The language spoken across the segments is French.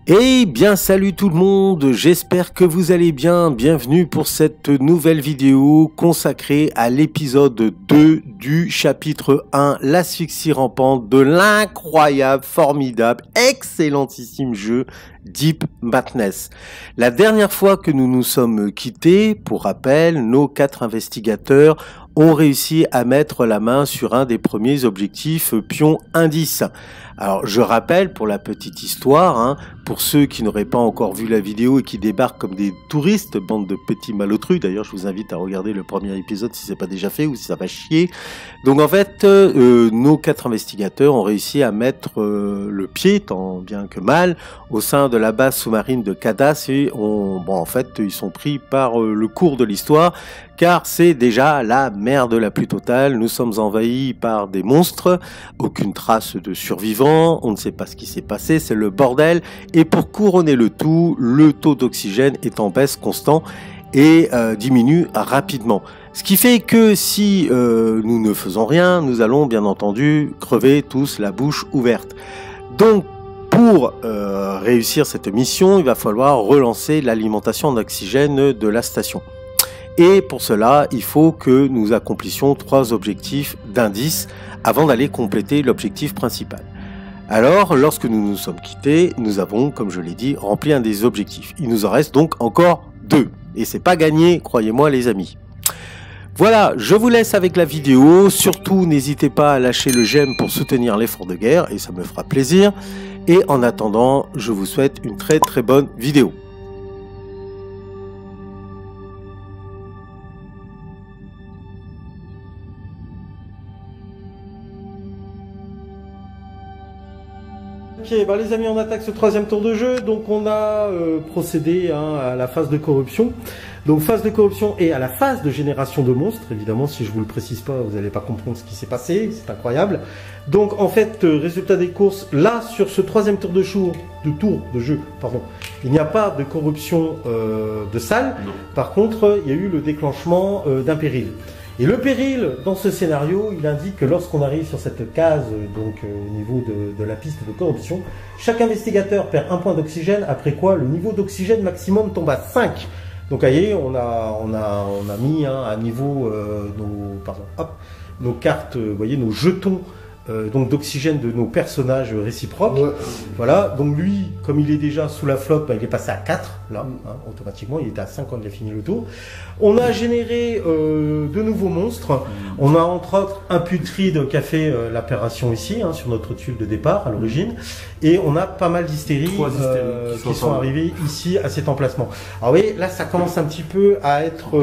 Eh bien, salut tout le monde, j'espère que vous allez bien. Bienvenue pour cette nouvelle vidéo consacrée à l'épisode 2 du chapitre 1, l'asphyxie rampante de l'incroyable, formidable, excellentissime jeu Deep Madness. La dernière fois que nous nous sommes quittés, pour rappel, nos 4 investigateurs ont réussi à mettre la main sur un des premiers objectifs pion indice. Alors je rappelle pour la petite histoire, pour ceux qui n'auraient pas encore vu la vidéo et qui débarquent comme des touristes, bande de petits malotrus, d'ailleurs je vous invite à regarder le premier épisode si c'est pas déjà fait ou si ça va chier. Donc en fait, nos 4 investigateurs ont réussi à mettre le pied, tant bien que mal, au sein de la base sous-marine de Cadas et en fait ils sont pris par le cours de l'histoire, car c'est déjà la merde la plus totale. Nous sommes envahis par des monstres, aucune trace de survivants, on ne sait pas ce qui s'est passé, c'est le bordel. Et pour couronner le tout, le taux d'oxygène est en baisse constant et diminue rapidement. Ce qui fait que si nous ne faisons rien, nous allons bien entendu crever tous la bouche ouverte. Donc pour réussir cette mission, il va falloir relancer l'alimentation en oxygène de la station. Et pour cela, il faut que nous accomplissions 3 objectifs d'indice avant d'aller compléter l'objectif principal. Alors, lorsque nous nous sommes quittés, nous avons, comme je l'ai dit, rempli un des objectifs. Il nous en reste donc encore 2. Et c'est pas gagné, croyez-moi les amis. Voilà, je vous laisse avec la vidéo. Surtout, n'hésitez pas à lâcher le j'aime pour soutenir l'effort de guerre, et ça me fera plaisir. Et en attendant, je vous souhaite une très très bonne vidéo. Ok, les amis, on attaque ce 3e tour de jeu. Donc on a procédé à la phase de corruption. Donc phase de corruption et à la phase de génération de monstres. Évidemment, si je vous le précise pas, vous n'allez pas comprendre ce qui s'est passé. C'est incroyable. Donc en fait, résultat des courses, là sur ce 3e tour de jeu, il n'y a pas de corruption de salle. Non. Par contre, il y a eu le déclenchement d'un péril. Et le péril, dans ce scénario, il indique que lorsqu'on arrive sur cette case, donc au niveau de la piste de corruption, chaque investigateur perd 1 point d'oxygène, après quoi le niveau d'oxygène maximum tombe à 5. Donc, vous voyez, on a mis à niveau nos cartes, vous voyez, nos jetons donc d'oxygène de nos personnages réciproques. Ouais. Voilà, donc lui, comme il est déjà sous la flotte, il est passé à 4, là, automatiquement, il était à 5 quand il a fini le tour. On a généré de nouveaux monstres. On a entre autres un putride qui a fait l'apparition ici, sur notre tuile de départ à l'origine. Et on a pas mal d'hystéries qui sont arrivées ici à cet emplacement. Alors oui, là ça commence un petit peu à être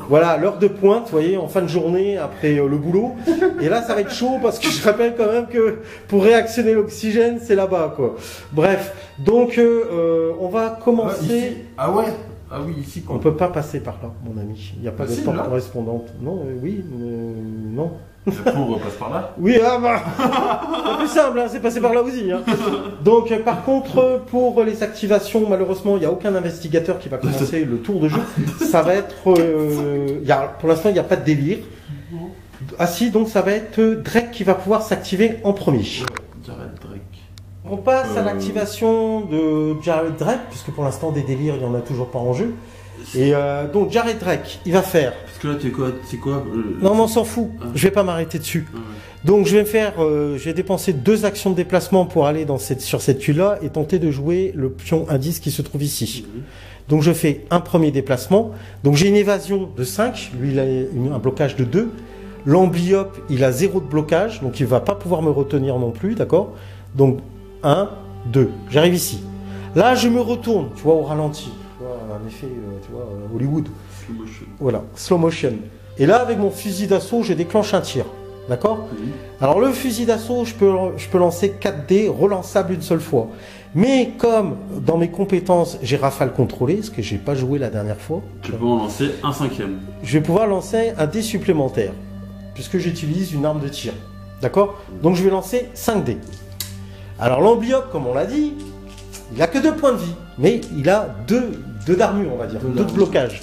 voilà l'heure de pointe, vous voyez, en fin de journée après le boulot. Et là ça va être chaud parce que je rappelle quand même que pour réactionner l'oxygène c'est là-bas quoi. Bref, donc on va commencer. Ah ouais. Ah oui, ici. On peut pas passer par là, mon ami. Il n'y a pas de porte correspondante. Non, non. La cour passe par là. Oui, c'est plus simple, c'est passer par là aussi. Donc, par contre, pour les activations, malheureusement, il n'y a aucun investigateur qui va commencer le tour de jeu. Ça va être, pour l'instant, il n'y a pas de délire. Ah si, donc ça va être Drake qui va pouvoir s'activer en premier. Jared Drake. On passe à l'activation de Jared Drake, puisque pour l'instant des délires, il n'y en a toujours pas en jeu. Et donc Jared Drake, il va faire... Parce que là, c'est quoi Non, mais on s'en fout, je vais pas m'arrêter dessus. Ouais. Donc je vais dépenser 2 actions de déplacement pour aller sur cette tuile-là et tenter de jouer le pion indice qui se trouve ici. Donc je fais un premier déplacement. Donc j'ai une évasion de 5, lui il a un blocage de 2. L'amblyope, il a 0 de blocage, donc il va pas pouvoir me retenir non plus, d'accord? Donc 1, 2, j'arrive ici. Là, je me retourne, tu vois, au ralenti. Tu vois, un effet, Hollywood. Slow motion. Voilà, slow motion. Et là, avec mon fusil d'assaut, je déclenche un tir. D'accord? Alors, le fusil d'assaut, je peux lancer 4 dés relançables une seule fois. Mais comme dans mes compétences, j'ai rafale contrôlée, ce que j'ai pas joué la dernière fois. Tu peux en lancer un 5e. Je vais pouvoir lancer un dé supplémentaire, puisque j'utilise une arme de tir. D'accord? Donc, je vais lancer 5 dés. Alors l'amblyope, comme on l'a dit, il a que 2 points de vie, mais il a 2 d'armure, on va dire, 2 de blocage.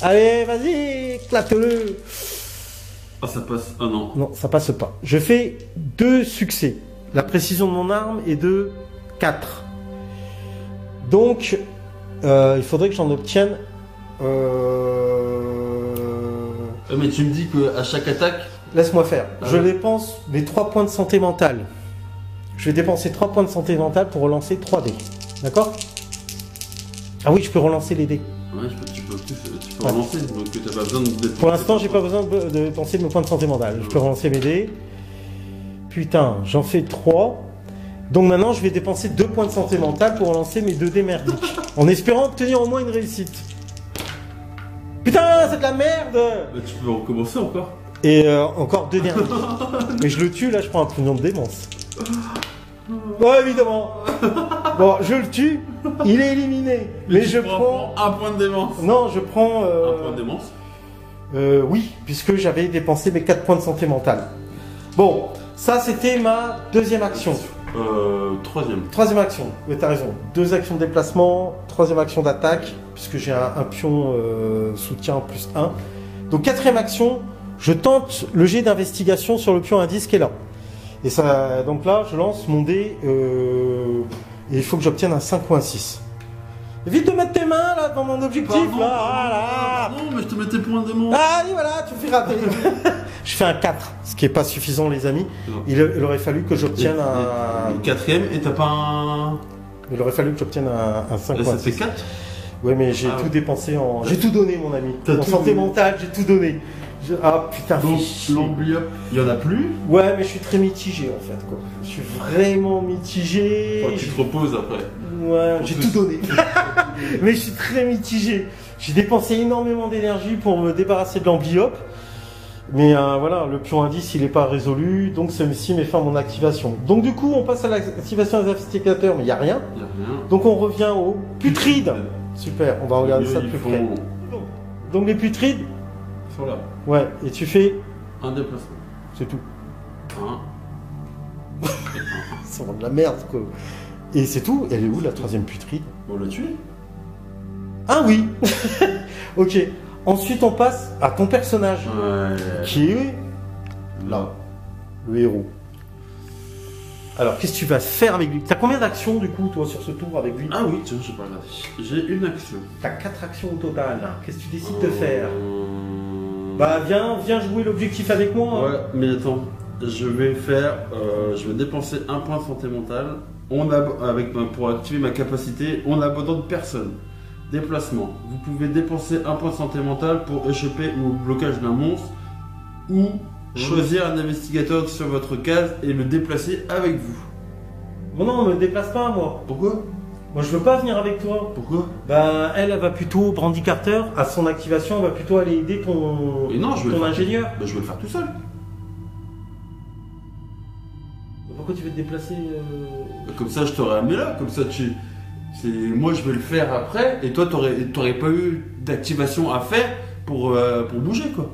Allez, vas-y, éclate-le. Ah, ça passe. Ah non. Non, ça passe pas. Je fais 2 succès. La précision de mon arme est de 4. Donc, il faudrait que j'en obtienne... Mais tu me dis qu'à chaque attaque... Laisse-moi faire. Ah Je ouais. dépense mes 3 points de santé mentale. Je vais dépenser 3 points de santé mentale pour relancer 3 dés. D'accord? Ah oui, je peux relancer les dés. Ouais, tu peux relancer, donc t'as pas besoin de dépenser. Pour l'instant, j'ai pas besoin de dépenser mes points de santé mentale. Je peux relancer mes dés. Putain, j'en fais 3. Donc maintenant, je vais dépenser 2 points de santé mentale pour relancer mes 2 dés merdiques. En espérant obtenir au moins une réussite. Putain, c'est de la merde! Bah, tu peux recommencer encore. Et encore 2 derniers. Mais je le tue, là, je prends un pognon de démence. Ouais, évidemment. Bon, je le tue, il est éliminé. Mais je prends... un point de démence. Non, je prends... Un point de démence. Oui, puisque j'avais dépensé mes 4 points de santé mentale. Bon, ça, c'était ma deuxième action. Troisième. Troisième action, oui, t'as raison. 2 actions de déplacement, troisième action d'attaque, puisque j'ai un pion soutien plus 1. Donc, quatrième action, je tente le jet d'investigation sur le pion indice qui est là. Et ça, donc là, je lance mon dé et il faut que j'obtienne un 5 ou un 6. Évite de mettre tes mains là dans mon objectif. Pardon, là, ah, là. non, mais je te mets tes points de démence. Ah oui, voilà, tu me fais rater. Je fais un 4, ce qui est pas suffisant, les amis. Non. Il aurait fallu que j'obtienne un... Quatrième, et t'as pas un... Il aurait fallu que j'obtienne un 5 Là, ou un ça fait 6. 4. Ouais, mais j'ai Ah tout ouais. dépensé en... J'ai tout donné, mon ami. T'as En tout santé donné. mentale, j'ai tout donné. Ah putain, Donc, fais chier. l'emblyop, il y en a plus. Ouais, mais je suis très mitigé en fait, quoi. Je suis vraiment mitigé. Faut que tu te reposes après. Ouais, j'ai tout donné. Mais je suis très mitigé. J'ai dépensé énormément d'énergie pour me débarrasser de l'amblyop. Mais voilà, le pion indice, il n'est pas résolu. Donc ceci met fin à mon activation. Donc du coup, on passe à l'activation des investigateurs, mais il n'y a rien. Il y a rien. Donc on revient au putride. Super, on va regarder ça de plus près. Donc les putrides, Ils sont là. ouais, et tu fais... Un déplacement. C'est tout. Un. C'est vraiment de la merde, quoi. Et c'est tout. Elle est où, la troisième putride? On l'a tué. Ah oui. Ok. Ensuite, on passe à ton personnage, Ouais. qui est là, le héros. Alors, qu'est-ce que tu vas faire avec lui? T'as combien d'actions, du coup, toi, sur ce tour avec lui? Ah oui, tiens, j'ai pas regardé. J'ai une action. T'as 4 actions au total. Qu'est-ce que tu décides de faire? Bah, viens jouer l'objectif avec moi. Hein. Ouais, mais attends. Je vais dépenser un point de santé mentale. Pour activer ma capacité, on abandonne personne. Déplacement. Vous pouvez dépenser un point de santé mentale pour échapper au blocage d'un monstre ou choisir un investigateur sur votre case et le déplacer avec vous. Bon, non, me déplace pas, moi. Pourquoi? Moi, je veux pas venir avec toi. Pourquoi? Bah, elle va plutôt, Brandy Carter, à son activation, elle va plutôt aller aider ton, Et non, je vais ton le faire. ingénieur. Bah, je vais le faire tout seul. Pourquoi tu veux te déplacer Comme ça, je t'aurais amené là. Comme ça, moi, je vais le faire après. Et toi, t'aurais pas eu d'activation à faire pour bouger, quoi.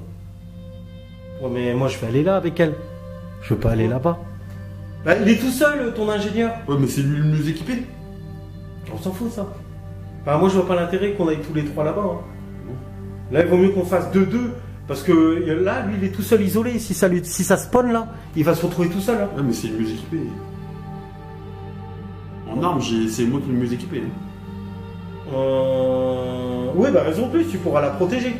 Ouais, mais moi, je vais aller là avec elle. Je veux pas aller là-bas. Bah, il est tout seul, ton ingénieur. Ouais, mais c'est lui le mieux équipé. On s'en fout, ça. Bah, moi, je vois pas l'intérêt qu'on aille tous les 3 là-bas. Hein. Là, il vaut mieux qu'on fasse 2-2. Parce que là, lui, il est tout seul isolé. Si ça spawn là, il va se retrouver tout seul. Hein. Ouais, mais c'est le mieux équipé. En armes, c'est moi qui est le mieux équipé. Hein. Ouais, bah, raison de plus, tu pourras la protéger.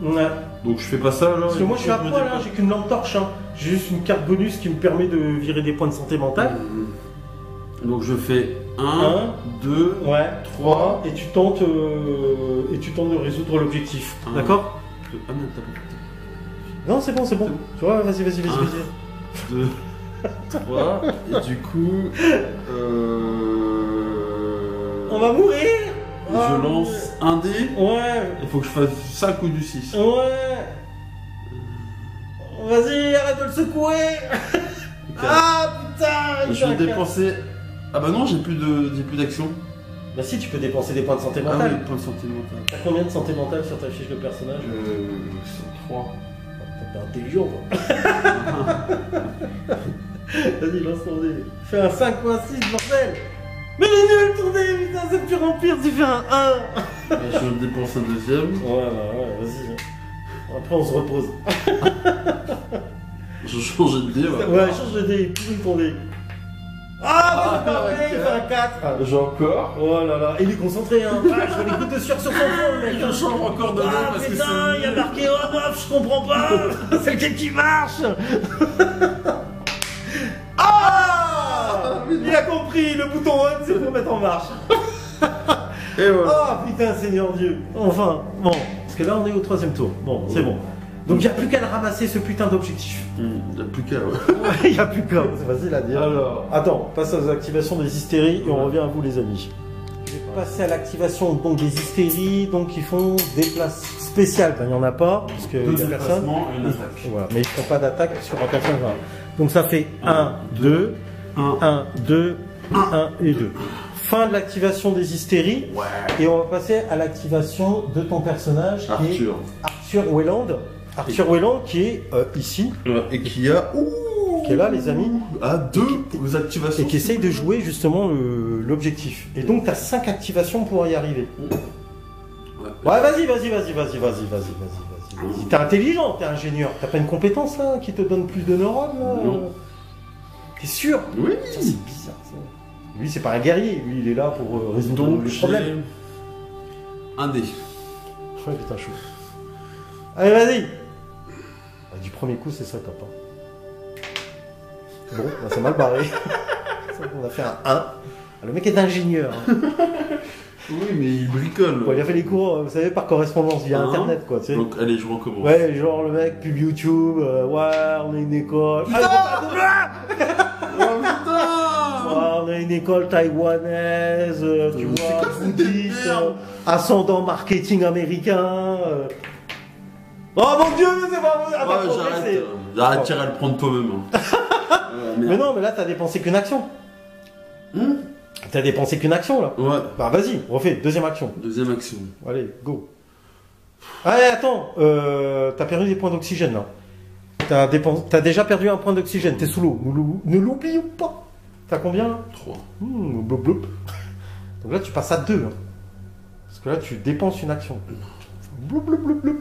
Ouais, ok. Ouais. Donc je fais pas ça là. Parce que moi, je suis à poil, hein. J'ai qu'une lampe torche. Hein. J'ai juste une carte bonus qui me permet de virer des points de santé mentale. Donc je fais 1, Un. 2, Ouais, 3. et tu tentes de résoudre l'objectif. Un. D'accord? Ah non, t'as pas. Non, c'est bon, c'est bon. Tu vois, vas-y. 2, 3. Et du coup. On va mourir! Je lance un dé. Ouais, Il faut que je fasse 5 ou du 6. ouais. Vas-y, arrête de le secouer! Ah putain! Je vais dépenser. Ah bah non, j'ai plus d'action. Bah si, tu peux dépenser des points de santé Ah oui, mentale. point de santé mentale. T'as combien de santé mentale sur ta fiche de personnage? 3. T'es intelligent, toi. Vas-y, lance ton dé. Fais un 5 ou un 6, bordel! Mais il est nul ton dé, putain, c'est de pire en pire, tu fais un 1! Je dépense un deuxième. Ouais, vas-y. Après, on se repose. Je change de dé. Ouais, change de dé, pourri ton dé. Ah, c'est pas vrai, il fait un 4. J'ai encore. Oh là là, il est concentré, hein. Ah, je vois les gouttes de sueur sur son front, le mec. Je change encore de nom Ah parce que putain, c'est. il y a marqué on off, je comprends pas. C'est lequel qui marche. Ah, il a compris, le bouton on c'est pour mettre en marche. Et voilà. Oh putain, Seigneur Dieu. Enfin, bon, parce que là on est au 3e tour. Bon, c'est bon. Donc il n'y a plus qu'à le ramasser ce putain d'objectif. Il n'y a plus qu'à, ouais. Il n'y a plus qu'à, c'est facile à dire. Alors. Attends, passe aux activations des hystéries et on revient à vous les amis. Je vais passer à l'activation donc des hystéries, donc qui font des places spéciales. Ben, il n'y en a pas, parce qu'il Deux n'y a personne. déplacements et une attaque. Voilà, mais ils ne font pas d'attaque sur un personne. Donc ça fait 1, 2, 1, 2, 1 et 2. Fin de l'activation des hystéries. Ouais. Et on va passer à l'activation de ton personnage qui est Arthur. Arthur Wayland. Arthur Wayland qui est ici, Ouais, et qui a. qui est là les amis, À 2 aux activations. et qui essaye de jouer justement l'objectif. Et donc tu as 5 activations pour y arriver. Ouais, vas-y. T'es intelligent, t'es ingénieur. T'as pas une compétence là qui te donne plus de neurones là? Non. T'es sûr? Oui. Ça, c'est bizarre ça. Lui c'est pas un guerrier, lui il est là pour résoudre Donc, les problèmes. un dé. Ouais putain chaud. Allez vas-y. Ah, du premier coup c'est ça t'as pas. Bon, bah, c'est mal barré. On a fait un 1. Ah, le mec est ingénieur. Hein. Oui, mais il bricole. Bon, il a fait les cours, vous savez, par correspondance via internet quoi. Tu sais. Donc, allez, je recommence. Ouais, genre le mec, pub YouTube, ouais, on a une école. Oh putain On a une école taïwanaise, tu vois, quoi cette bouddhiste, merde ascendant marketing américain. Oh mon dieu, c'est pas vrai! Ouais, j'arrête à le prendre toi-même. Hein. Mais non, mais là, t'as dépensé qu'une action. T'as dépensé qu'une action là. Ouais. Bah vas-y, refais, deuxième action. Deuxième action. Allez, go. Allez, attends, t'as perdu des points d'oxygène là. T'as déjà perdu un point d'oxygène, t'es sous l'eau. Ne l'oublions pas. T'as combien là? 3. Blop, blop. Donc là, tu passes à 2. Hein. Parce que là, tu dépenses une action. Blop, blop, blop, blop.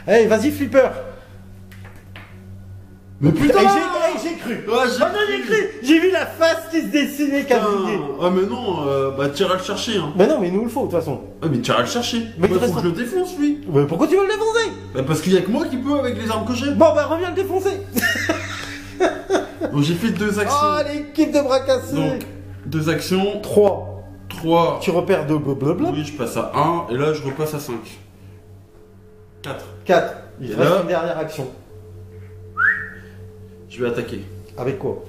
Allez, vas-y, Flipper. Mais putain J'ai cru. Ouais, j'ai cru. J'ai vu la face qui se dessinait Putain. qu'à Ah mais non, bah t'iras le chercher hein. Mais non, mais il nous le faut de toute façon. Ah mais t'iras le chercher. Mais Mais il reste faut que je le défonce lui. Mais pourquoi tu veux le défoncer? Bah parce qu'il y a que moi qui peux avec les armes que j'ai. Bon, bah reviens le défoncer. Donc j'ai fait 2 actions. Oh, l'équipe de bras cassés. Donc 2 actions. 3. 3. Tu repères 2 blablabla. Oui, je passe à 1 et là je repasse à 5. 4. 4. Il Et te reste là- une dernière action. Je vais attaquer. Avec quoi?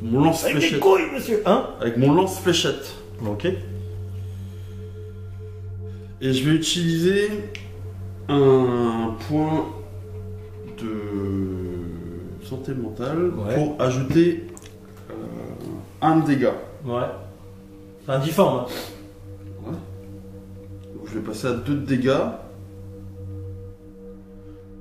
Mon Avec des lance-fléchette. couilles, monsieur. Hein? Avec mon lance-fléchette. Ok. Et je vais utiliser un point de santé mentale Ouais. pour ajouter un dégât. Ouais. C'est un difforme. Hein. Ouais. Donc je vais passer à 2 de dégâts.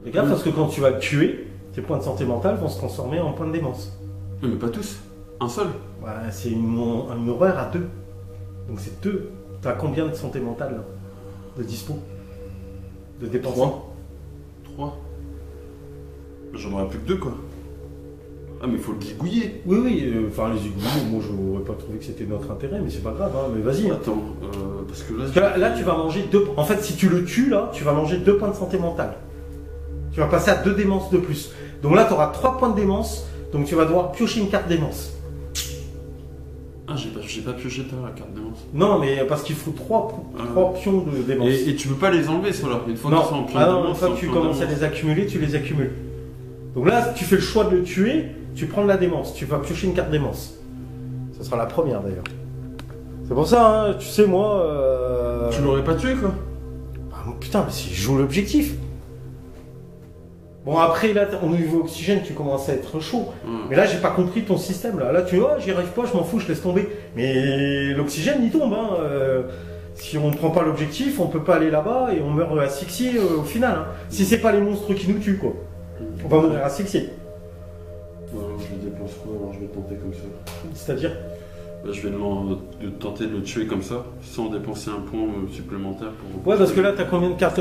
Fais gaffe parce que quand tu vas le tuer, tes points de santé mentale vont se transformer en points de démence. Mais pas tous. Un seul. Ouais, c'est une horreur à 2. Donc c'est 2. T'as combien de santé mentale là? De dispo? De dépenses? 3. J'en aurais plus que 2 quoi. Ah mais faut le zigouiller. Oui, oui, enfin les égouts, moi je n'aurais pas trouvé que c'était notre intérêt, mais c'est pas grave, hein, mais vas-y. Hein. Attends, parce que là... Parce que là, tu vas manger 2. En fait, si tu le tues là, tu vas manger 2 points de santé mentale. Tu vas passer à 2 démences de plus. Donc là, tu auras 3 points de démence, donc tu vas devoir piocher une carte démence. Ah j'ai pas pioché ta la carte démence. Non, mais parce qu'il faut 3 pions de démence. Et tu peux pas les enlever ceux-là. Une fois Non, qu'ils sont en plein ah non, démence, une fois que tu commences à les accumuler, tu les accumules. Donc là, tu fais le choix de le tuer, tu prends de la démence, tu vas piocher une carte démence. Ce sera la première d'ailleurs. C'est pour ça, hein, tu sais, moi. Tu l'aurais pas tué quoi. Ah, putain, mais si je joue l'objectif. Bon, après, là, au niveau oxygène, tu commences à être chaud. Mais là, j'ai pas compris ton système. Là, tu vois, j'y arrive pas, je m'en fous, je laisse tomber. Mais l'oxygène, il tombe. Hein. Si on prend pas l'objectif, on peut pas aller là-bas et on meurt asphyxié au final. Hein. Si c'est pas les monstres qui nous tuent, quoi. On va mourir asphyxié. Alors, je dépense quoi? Alors je vais tenter comme ça. C'est-à-dire Bah, je vais de tenter de le tuer comme ça, sans dépenser un point supplémentaire pour... Ouais, parce que là, t'as combien de cartes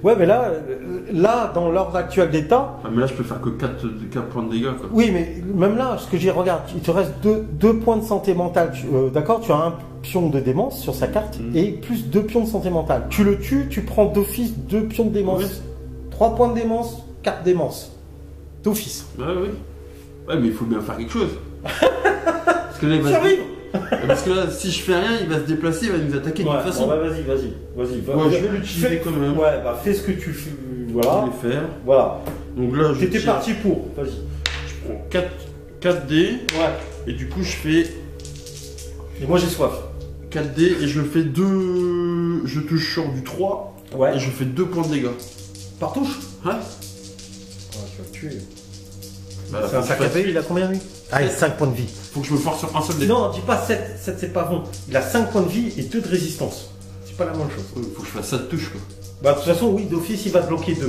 Ouais, mais là, dans l'ordre actuel d'état... Ah, mais là, je peux faire que 4 points de dégâts, quoi. Oui, mais même là, ce que j'ai regarde, il te reste 2 points de santé mentale. D'accord, tu as un pion de démence sur sa carte et plus 2 pions de santé mentale. Tu le tues, tu prends d'office 2 pions de démence. Oui. 3 points de démence, 4 démence. D'office. Ouais, oui. Ouais, mais il faut bien faire quelque chose. Parce que là, il va parce que là, si je fais rien, il va se déplacer, il va nous attaquer de toute façon. Bon, bah, vas-y. Ouais, je vais l'utiliser quand même. Ouais, bah fais ce que tu fais. Voilà. Je vais faire. Voilà. Donc là, j'étais parti pour. Vas-y. Je prends 4 dés. Ouais. Et du coup, je fais. Et moi, j'ai soif. 4 dés et je fais 2. Je touche sur du 3. Ouais. Et je fais 2 points de dégâts. Par touche? Ouais. Tu vas le tuer. Bah, c'est un sac à paix, il a combien lui? Ah, il a 5 points de vie. Faut que je me force sur un seul dé. Non, dis pas 7, 7 c'est pas bon. Il a 5 points de vie et 2 de résistance. C'est pas la même chose. Faut que je fasse ça de touche quoi. Bah de toute façon oui, d'office il va te bloquer 2.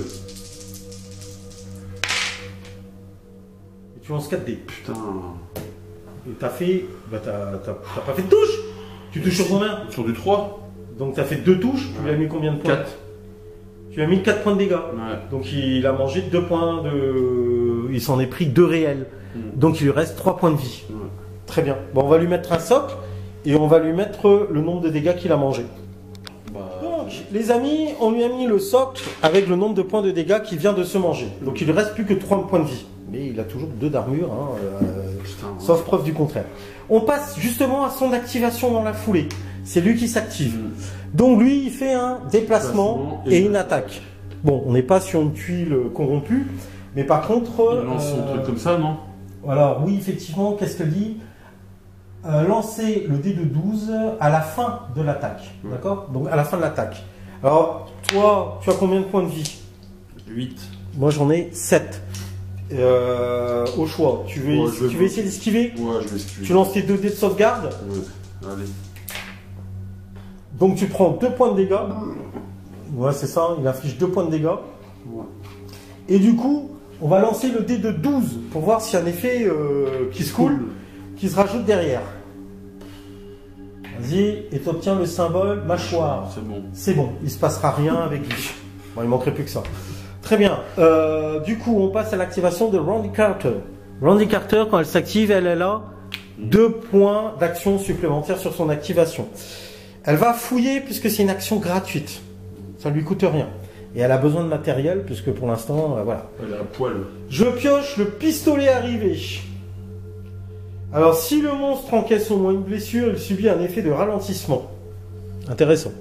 Et tu lances 4 dés. Putain. Et t'as fait. Bah t'as pas fait de touche. Tu touches sur combien? Sur du 3. Donc t'as fait 2 touches, tu lui as mis combien de points? 4. Tu lui as mis 4 points de dégâts. Ouais. Donc il a mangé 2 points de. Il s'en est pris 2 réels. Donc il lui reste 3 points de vie. Ouais. Très bien. Bon, on va lui mettre un socle et on va lui mettre le nombre de dégâts qu'il a mangé. Donc, les amis, on lui a mis le socle avec le nombre de points de dégâts qu'il vient de se manger. Donc il ne reste plus que 3 points de vie. Mais il a toujours 2 d'armure, hein, sauf preuve du contraire. On passe justement à son activation dans la foulée. C'est lui qui s'active. Donc lui, il fait un déplacement et une attaque. Bon, on n'est pas sur une tuile corrompue, mais par contre... Il lance son truc comme ça, non? Alors oui, effectivement, qu'est-ce qu'elle dit? Lancer le dé de 12 à la fin de l'attaque. D'accord? Donc à la fin de l'attaque. Alors, toi, tu as combien de points de vie? 8. Moi, j'en ai 7. Au choix. Tu veux essayer d'esquiver? Ouais, je vais esquiver. Tu lances tes 2 dés de sauvegarde? Ouais, allez. Donc tu prends 2 points de dégâts. Ouais, c'est ça, il inflige 2 points de dégâts. Ouais. Et du coup, on va lancer le dé de 12 pour voir s'il y a un effet qui se coule, qui se rajoute derrière. Vas-y, et tu obtiens le symbole mâchoire. C'est bon. C'est bon, il ne se passera rien avec lui. Bon, il manquerait plus que ça. Très bien. Du coup, on passe à l'activation de Randy Carter. Randy Carter, quand elle s'active, elle a 2 points d'action supplémentaires sur son activation. Elle va fouiller puisque c'est une action gratuite. Ça ne lui coûte rien. Et elle a besoin de matériel puisque pour l'instant, voilà. Elle a un poil. Je pioche le pistolet arrivé. Alors, si le monstre encaisse au moins une blessure, il subit un effet de ralentissement. Intéressant.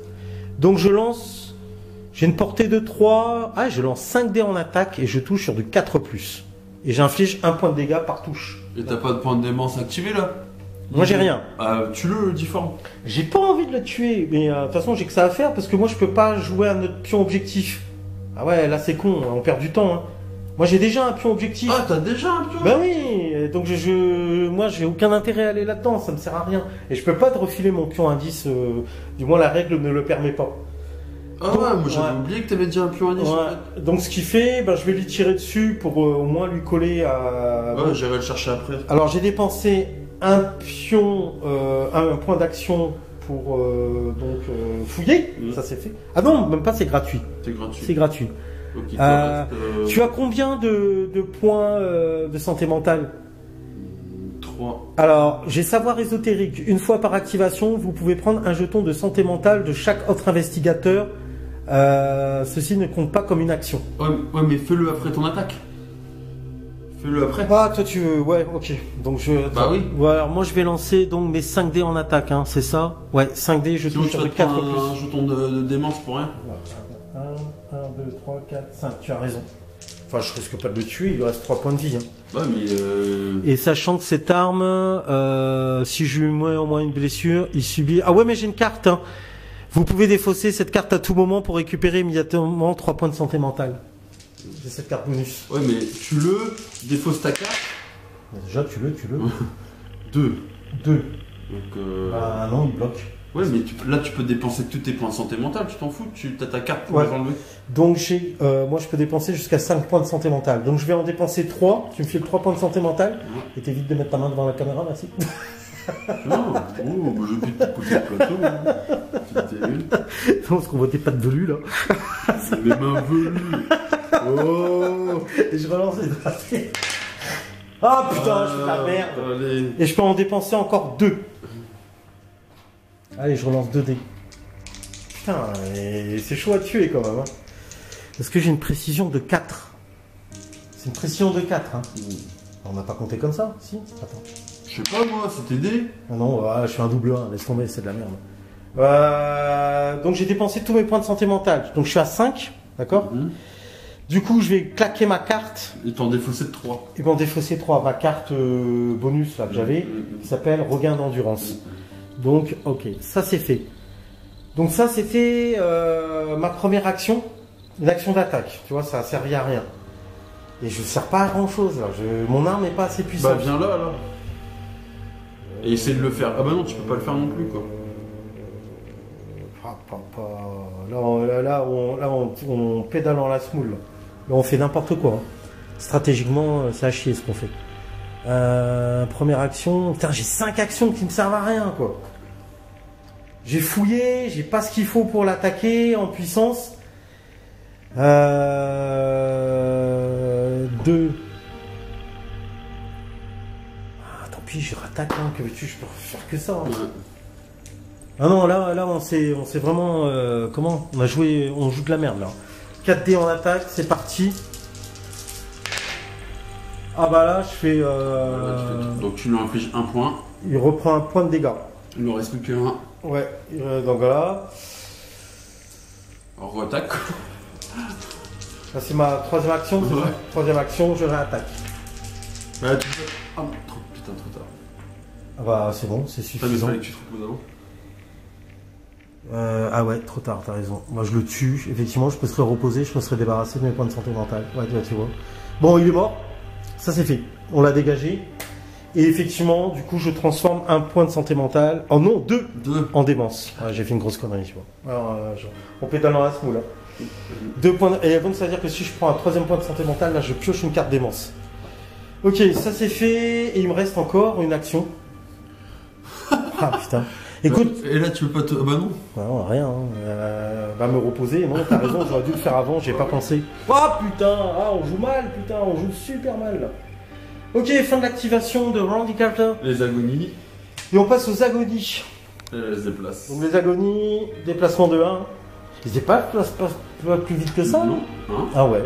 Donc, je lance... J'ai une portée de 3. Ah, je lance 5 dés en attaque et je touche sur du 4+. Et j'inflige 1 point de dégâts par touche. Et t'as pas de point de démence activé là? Moi j'ai rien. Tue-le, difforme. J'ai pas envie de le tuer, mais de toute façon j'ai que ça à faire parce que moi je peux pas jouer à notre pion objectif. Ah ouais, là c'est con, on perd du temps. Hein. Moi j'ai déjà un pion objectif. Ah, t'as déjà un pion? Ben oui, donc moi j'ai aucun intérêt à aller là-dedans, ça me sert à rien. Et je peux pas te refiler mon pion indice, du moins la règle ne le permet pas. Ah ouais, moi j'avais oublié que t'avais déjà un pion indice. Ouais. Donc ce qu'il fait, ben, je vais lui tirer dessus pour au moins lui coller à... Ouais, j'irai le chercher après. Alors j'ai dépensé un pion, un point d'action pour fouiller, ça c'est fait. Ah non, même pas, c'est gratuit. C'est gratuit. C'est gratuit. Okay, tu as combien de points de santé mentale? 3. Alors, j'ai savoir ésotérique. Une fois par activation, vous pouvez prendre un jeton de santé mentale de chaque autre investigateur. Ceci ne compte pas comme une action. Ouais, mais fais-le après ton attaque. Fais-le après. Ah, toi tu veux, ouais, ok. Donc Bah oui. Ouais, alors moi je vais lancer donc mes 5 dés en attaque, hein, c'est ça? Ouais, 5 dés, je touche sur le 4+. Un jeton de démence pour rien. 1, 2, 3, 4, 5, tu as raison. Enfin, je risque pas de le tuer, il lui reste 3 points de vie. Hein. Ouais, mais Et sachant que cette arme, si je lui mets au moins une blessure, il subit... Ah ouais, mais j'ai une carte, hein. Vous pouvez défausser cette carte à tout moment pour récupérer immédiatement 3 points de santé mentale. J'ai cette carte bonus. Ouais, mais tu le défausse ta carte. Déjà, tu le. 2. 2. Donc Ah non, il bloque. Ouais, mais là tu peux dépenser tous tes points de santé mentale, tu t'en fous, tu as ta carte pour les enlever. Donc moi je peux dépenser jusqu'à 5 points de santé mentale. Donc je vais en dépenser 3, tu me files 3 points de santé mentale. Et t'évites de mettre ta main devant la caméra, merci. Non, oh, je vais plus te pousser le plateau. Non, parce qu'on votait pas de velu là. C'est les mains velues. Oh. Et je relance les drapés. Ah putain, je fais la merde. Allez. Et je peux en dépenser encore 2. Allez, je relance 2 dés. Putain, et c'est chaud à tuer quand même. Hein. Parce que j'ai une précision de 4. C'est une précision de 4. Hein. On n'a pas compté comme ça, si? Attends. Je sais pas moi, c'était des. Ah non, je suis un double 1, laisse tomber, c'est de la merde. Donc j'ai dépensé tous mes points de santé mentale. Donc je suis à 5, d'accord? Du coup, je vais claquer ma carte. Ils t'en défaussaient de 3. Ils m'ont défaussé 3. Ma carte bonus là, que j'avais, qui s'appelle Regain d'endurance. Donc, ok, ça c'est fait. Donc ça c'était ma première action, une action d'attaque. Tu vois, ça a servi à rien. Et je ne sers pas à grand chose là. Mon arme n'est pas assez puissante. Bah viens là alors. Et essaye de le faire. Ah bah non, tu peux pas le faire non plus quoi. Là, on pédale en la smoule. Là, on fait n'importe quoi. Hein. Stratégiquement, c'est à chier ce qu'on fait. Première action. Putain, j'ai 5 actions qui ne servent à rien quoi. J'ai fouillé, j'ai pas ce qu'il faut pour l'attaquer en puissance. 2. Ah, tant pis, je rattaque, hein, que veux-tu, je peux faire que ça. Hein. Ah non, là, on s'est vraiment... comment? On joue de la merde, là. 4 dés en attaque, c'est parti. Ah bah là, je fais... Donc tu lui infliges 1 point. Il reprend un point de dégâts. Il ne reste plus qu'un. Ouais, donc là... On re-attaque. Ça c'est ma 3e action, c'est ça. 3e action, je réattaque. Ouais, tu peux... Ah, putain, trop tard. Ah bah c'est bon, c'est suffisant. Fallait que tu te reposes avant. Ah ouais, trop tard, t'as raison. Moi je le tue, effectivement, je me serais reposé, je me serais débarrassé de mes points de santé mentale. Ouais, tu vois. Bon, il est mort, ça c'est fait. On l'a dégagé. Et effectivement, du coup, je transforme un point de santé mentale, oh non, 2 en démence. Ouais, j'ai fait une grosse connerie, tu vois. Alors, on pédale dans la smoule, là. 2 points, et donc ça veut dire que si je prends un 3e point de santé mentale, là, je pioche une carte démence. Ok, ça c'est fait, et il me reste encore une action. Ah putain. Écoute. Et là, tu veux pas te. Ah bah non. Non, rien. Hein. Va me reposer. Non, t'as raison, j'aurais dû le faire avant, j'ai pas pensé. Oh putain, on joue mal, putain, on joue super mal là. Ok, fin de l'activation de Randy Carter. Les agonies. Et on passe aux agonies. Elles se déplacent. Donc les agonies, déplacement de 1. Ils se déplacent pas plus vite que ça? Non. Hein? Ah ouais.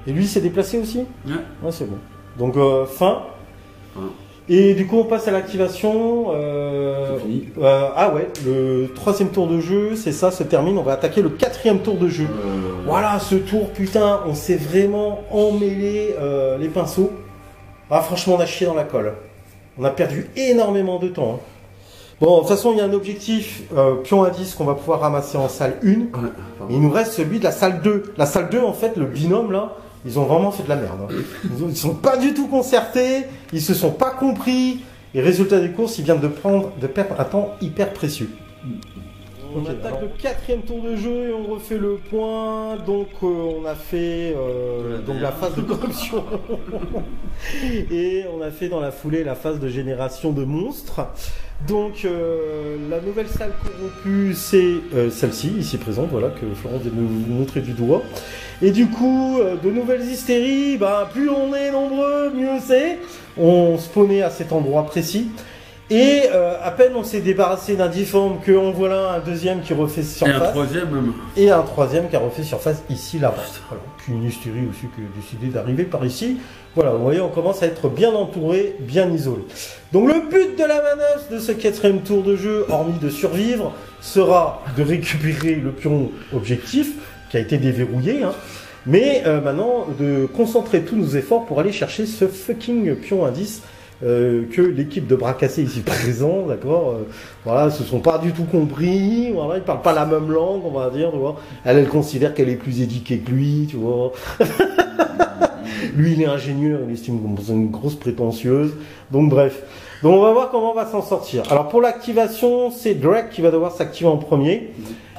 Et lui, il s'est déplacé aussi? Ouais. Ouais, c'est bon. Donc fin. Hein. Et du coup, on passe à l'activation. C'est fini. Ah ouais, le 3e tour de jeu, c'est ça, se termine. On va attaquer le 4e tour de jeu. Voilà, ce tour, putain, on s'est vraiment emmêlé les pinceaux. Ah, franchement, on a chié dans la colle. On a perdu énormément de temps. Hein. Bon, de toute façon, il y a un objectif pion indice qu'on va pouvoir ramasser en salle 1. Ouais, il nous reste celui de la salle 2. La salle 2, en fait, le binôme, là, ils ont vraiment fait de la merde. Hein. Ils sont pas du tout concertés, ils se sont pas compris. Et résultat des courses, ils viennent de perdre un temps hyper précieux. On attaque le 4e tour de jeu et on refait le point. Donc on a fait donc la phase de corruption. Et on a fait dans la foulée la phase de génération de monstres. Donc la nouvelle salle corrompue, c'est celle-ci, ici présente, voilà, que Florent vient de nous montrer du doigt. Et du coup, de nouvelles hystéries, bah, plus on est nombreux, mieux c'est. On spawnait à cet endroit précis. Et à peine on s'est débarrassé d'un difforme qu'on voilà un 2e qui refait surface. Et un 3e même. Et un 3e qui a refait surface ici, là-bas. Voilà. Puis une hystérie aussi qui a décidé d'arriver par ici. Voilà, vous voyez, on commence à être bien entouré, bien isolé. Donc le but de la manœuvre de ce 4e tour de jeu, hormis de survivre, sera de récupérer le pion objectif, qui a été déverrouillé, hein, mais maintenant de concentrer tous nos efforts pour aller chercher ce fucking pion indice que l'équipe de bras cassés ici présent, d'accord, voilà, se sont pas du tout compris, voilà, ils parlent pas la même langue, on va dire, tu vois. Elle considère qu'elle est plus éduquée que lui, tu vois. Lui, il est ingénieur, il estime comme une grosse prétentieuse. Donc bref. Donc on va voir comment on va s'en sortir. Alors pour l'activation, c'est Drake qui va devoir s'activer en premier.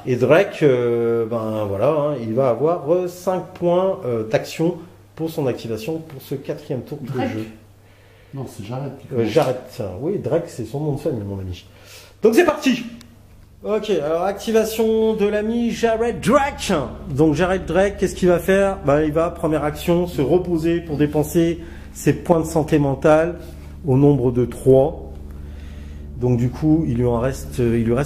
Et Drake, ben voilà, hein, il va avoir 5 points d'action pour son activation pour ce 4e tour de jeu. Non, c'est Jared. J'arrête. Oui, Drake, c'est son nom de famille, mon ami. Donc c'est parti. Ok, alors activation de l'ami Jared Drake. Donc Jared Drake, qu'est-ce qu'il va faire? Bah, il va, première action, se reposer pour dépenser ses points de santé mentale au nombre de 3. Donc du coup, il lui reste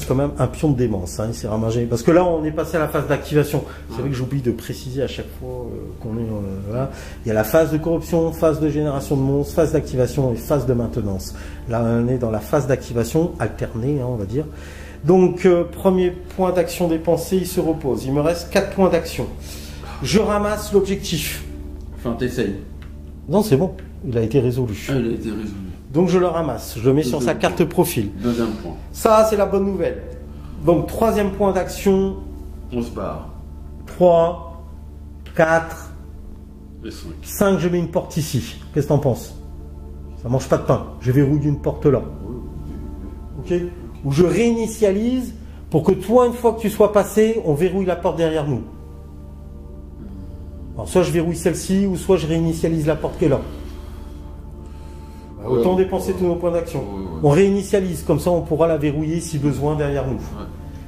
quand même un pion de démence. Hein, il s'est ramagé. Parce que là, on est passé à la phase d'activation. C'est vrai que j'oublie de préciser à chaque fois qu'on est là. Il y a la phase de corruption, phase de génération de monstres, phase d'activation et phase de maintenance. Là, on est dans la phase d'activation alternée, hein, on va dire. Donc, premier point d'action dépensé, il se repose. Il me reste 4 points d'action. Je ramasse l'objectif. Enfin, t'essayes. Non, c'est bon. Il a été résolu. Ah, il a été résolu. Donc je le ramasse, je le mets sur sa carte profil. Deuxième point. Ça, c'est la bonne nouvelle. Donc, troisième point d'action. On se barre. 3, 4, Et 5. 5, je mets une porte ici. Qu'est-ce que t'en penses? Ça mange pas de pain. Je verrouille une porte là. Ok? Ou je réinitialise pour que toi, une fois que tu sois passé, on verrouille la porte derrière nous. Alors, soit je verrouille celle-ci, ou soit je réinitialise la porte qui est là. Autant dépenser tous nos points d'action. On réinitialise, comme ça on pourra la verrouiller si besoin derrière nous.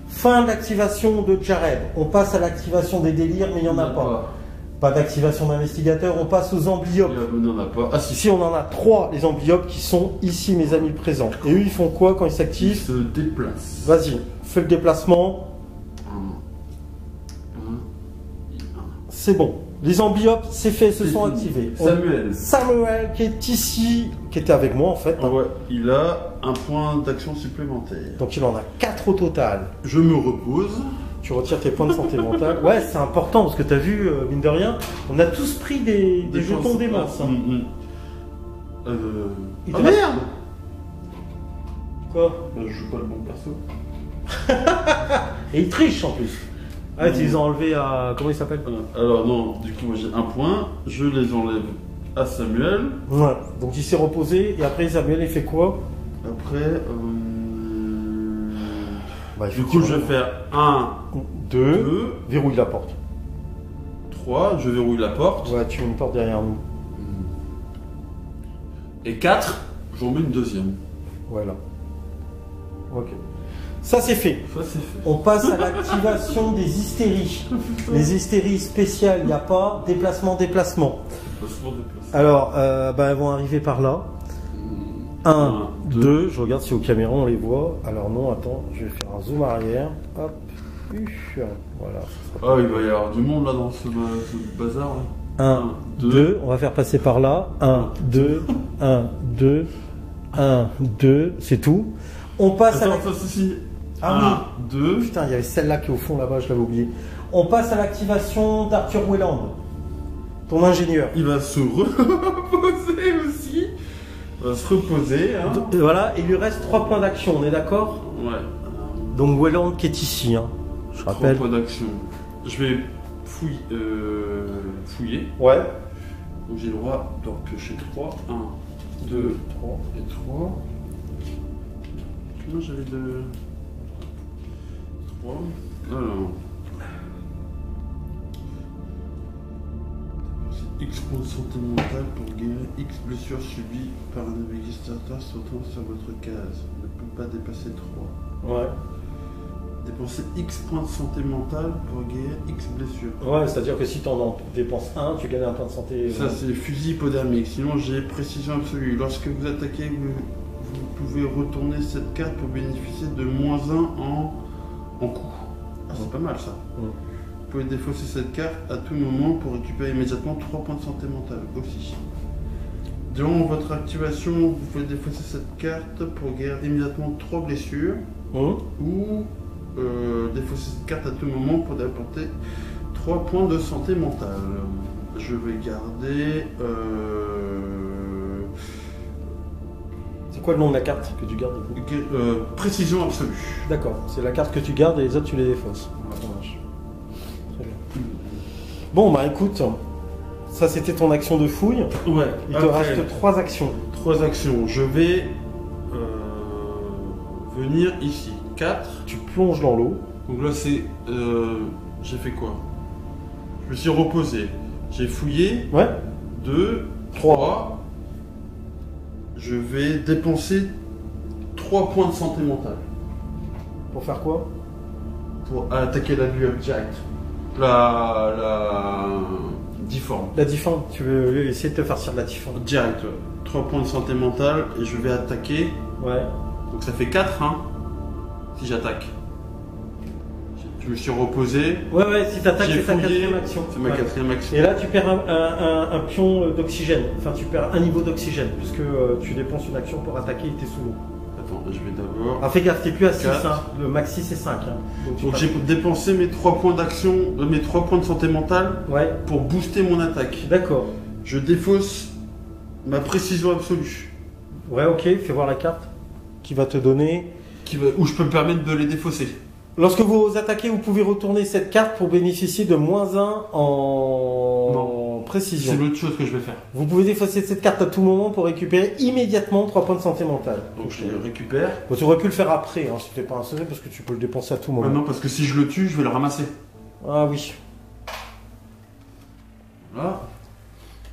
Fin d'activation de Jared. On passe à l'activation des délires, mais il n'y en a pas. Pas d'activation d'investigateur, on passe aux ambliopes. Il n'y en a pas. Ah si. Ici on en a 3, les ambliopes qui sont ici, mes amis présents. Et eux ils font quoi quand ils s'activent? Ils se déplacent. Vas-y, fais le déplacement. C'est bon. Les ambliopes, c'est fait, se sont activés. Samuel, qui est ici, qui était avec moi en fait. Ouais, il a un point d'action supplémentaire. Donc il en a 4 au total. Je me repose. Tu retires tes points de santé mentale. Ouais, c'est important parce que tu as vu, mine de rien, on a tous pris des jetons démence. Ah merde! Quoi? Je joue pas le bon perso. Et il triche en plus. Ah, tu les as enlevés à. Comment il s'appelle? Alors, non, du coup, j'ai un point. Je les enlève à Samuel. Ouais, donc il s'est reposé. Et après, Samuel, il fait quoi? Après. Bah, du coup, je vais faire 1, 2. Verrouille la porte. 3. Je verrouille la porte. Ouais, tu mets une porte derrière nous. Et 4. J'en mets une deuxième. Voilà. Ok. Ça c'est fait. Ça c'est fait. On passe à l'activation des hystéries. Les hystéries spéciales, il n'y a pas. Déplacement. Alors, elles vont arriver par là. 1, 2. Je regarde si aux caméras on les voit. Alors non, attends, je vais faire un zoom arrière. Hop. Voilà. Ah, il va y avoir du monde là dans ce bazar. 1, 2. On va faire passer par là. 1, 2. 1, 2. 1, 2. C'est tout. On passe à la... Ah, 1, 2. Putain, il y avait celle-là qui est au fond là-bas, je l'avais oublié. On passe à l'activation d'Arthur Weyland, ton ingénieur. Il va se reposer aussi. Il va se reposer. Hein. Voilà, il lui reste 3 points d'action, on est d'accord? Ouais. Donc Weyland qui est ici, hein. Je rappelle. 3 points d'action. Je vais fouiller. Ouais. Donc j'ai le droit d'en piocher 3. 1, 2, 3 et 3. Non, j'avais 2. 3. Alors. X points de santé mentale pour guérir X blessures subies par un navigateur sautant sur votre case. Ne peut pas dépasser 3. Ouais. Dépenser X points de santé mentale pour guérir X blessures. Ouais, c'est-à-dire que si tu en dépenses 1, tu gagnes un point de santé. Ça, c'est fusil hypodermique. Sinon, j'ai précision absolue. Lorsque vous attaquez, vous pouvez retourner cette carte pour bénéficier de -1 en coup. Ah, c'est pas mal ça. Vous pouvez défausser cette carte à tout moment pour récupérer immédiatement 3 points de santé mentale aussi. Durant votre activation, vous pouvez défausser cette carte pour guérir immédiatement 3 blessures. Ou défausser cette carte à tout moment pour apporter 3 points de santé mentale. Je vais garder... C'est quoi le nom de la carte que tu gardes du coup? Précision absolue. D'accord, c'est la carte que tu gardes et les autres tu les défausses. Ça marche. Très bien. Bon bah écoute, ça c'était ton action de fouille. Ouais. Il te reste 3 actions. 3 actions. Je vais venir ici. 4. Tu plonges dans l'eau. Donc là c'est... j'ai fait quoi? Je me suis reposé. J'ai fouillé. Ouais. 2, 3. je vais dépenser 3 points de santé mentale. Pour faire quoi? Pour attaquer la vue direct. La difforme. La difforme, tu veux essayer de te farcir de la difforme. Direct, ouais. 3 points de santé mentale et je vais attaquer. Ouais. Donc ça fait 4, hein, si j'attaque. Je me suis reposé. Ouais, si t'attaques, J'ai c'est ta fouillé, quatrième action. c'est ma quatrième action. Et là, tu perds un pion d'oxygène. Enfin, tu perds un niveau d'oxygène, puisque tu dépenses une action pour attaquer et t'es sous l'eau. Attends, je vais d'abord. Ah, fais gaffe, t'es plus à 6, 4. hein. Le maxi c'est 5. Hein. Donc j'ai dépensé mes 3 points d'action, mes 3 points de santé mentale Ouais, pour booster mon attaque. d'accord. Je défausse ma précision absolue. Ouais, ok, fais voir la carte. Qui va te donner. Où je peux me permettre de les défausser. Lorsque vous attaquez, vous pouvez retourner cette carte pour bénéficier de -1 en précision. C'est l'autre chose que je vais faire. Vous pouvez défausser cette carte à tout moment pour récupérer immédiatement 3 points de santé mentale. Donc je les récupère. Bon, tu aurais pu le faire après, hein, c'était pas un secret parce que tu peux le dépenser à tout moment. Non, parce que si je le tue, je vais le ramasser. Ah oui. Voilà.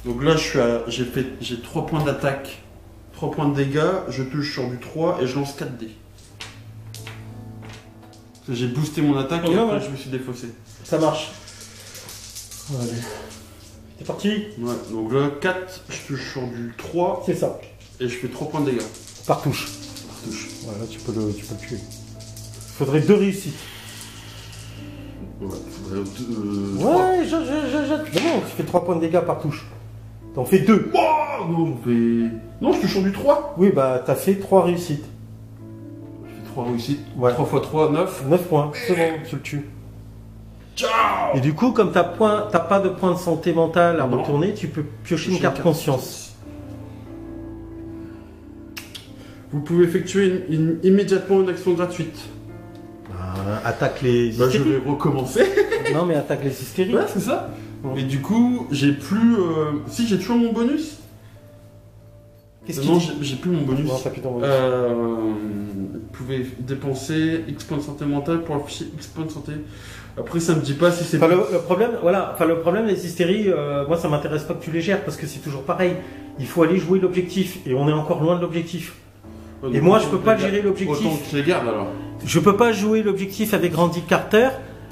Donc là, j'ai 3 points d'attaque, 3 points de dégâts, je touche sur du 3 et je lance 4 dés. Parce que j'ai boosté mon attaque et après je me suis défaussé. Ça marche. Allez. C'est parti. Ouais, donc là, 4, je touche sur du 3 C'est ça. et je fais 3 points de dégâts. Par touche. Par touche. Voilà, tu peux le tuer. Il faudrait 2 réussites. Ouais, Ouais, non, tu fais 3 points de dégâts par touche. T'en fais 2. Oh, non, je touche sur du 3. Oui, bah t'as fait 3 réussites. Je fais 3 réussites. Ouais. 3 x 3, 9. 9 points, c'est bon, tu le tues. Ciao. Et du coup, comme t'as pas de points de santé mentale à Non. retourner, tu peux piocher une carte conscience. Vous pouvez effectuer immédiatement une action gratuite. Attaque les Bah, je hystéries. vais recommencer. Non, mais attaque les hystéries. Ouais, c'est ça. Ouais. Et du coup, j'ai plus. Si, j'ai toujours mon bonus. Qu'est-ce Non, qu'il dit? j'ai plus mon bonus. Non, t'as plus ton bonus. Vous pouvez dépenser X points de santé mentale pour afficher X points de santé. Après, ça me dit pas si c'est. Enfin, le problème, voilà. Enfin, le problème des hystéries, moi, ça m'intéresse pas que tu les gères parce que c'est toujours pareil. Il faut aller jouer l'objectif et on est encore loin de l'objectif. Ouais, Et moi, je peux pas gérer l'objectif. Autant que je les garde alors. Je peux pas jouer l'objectif avec Randy Carter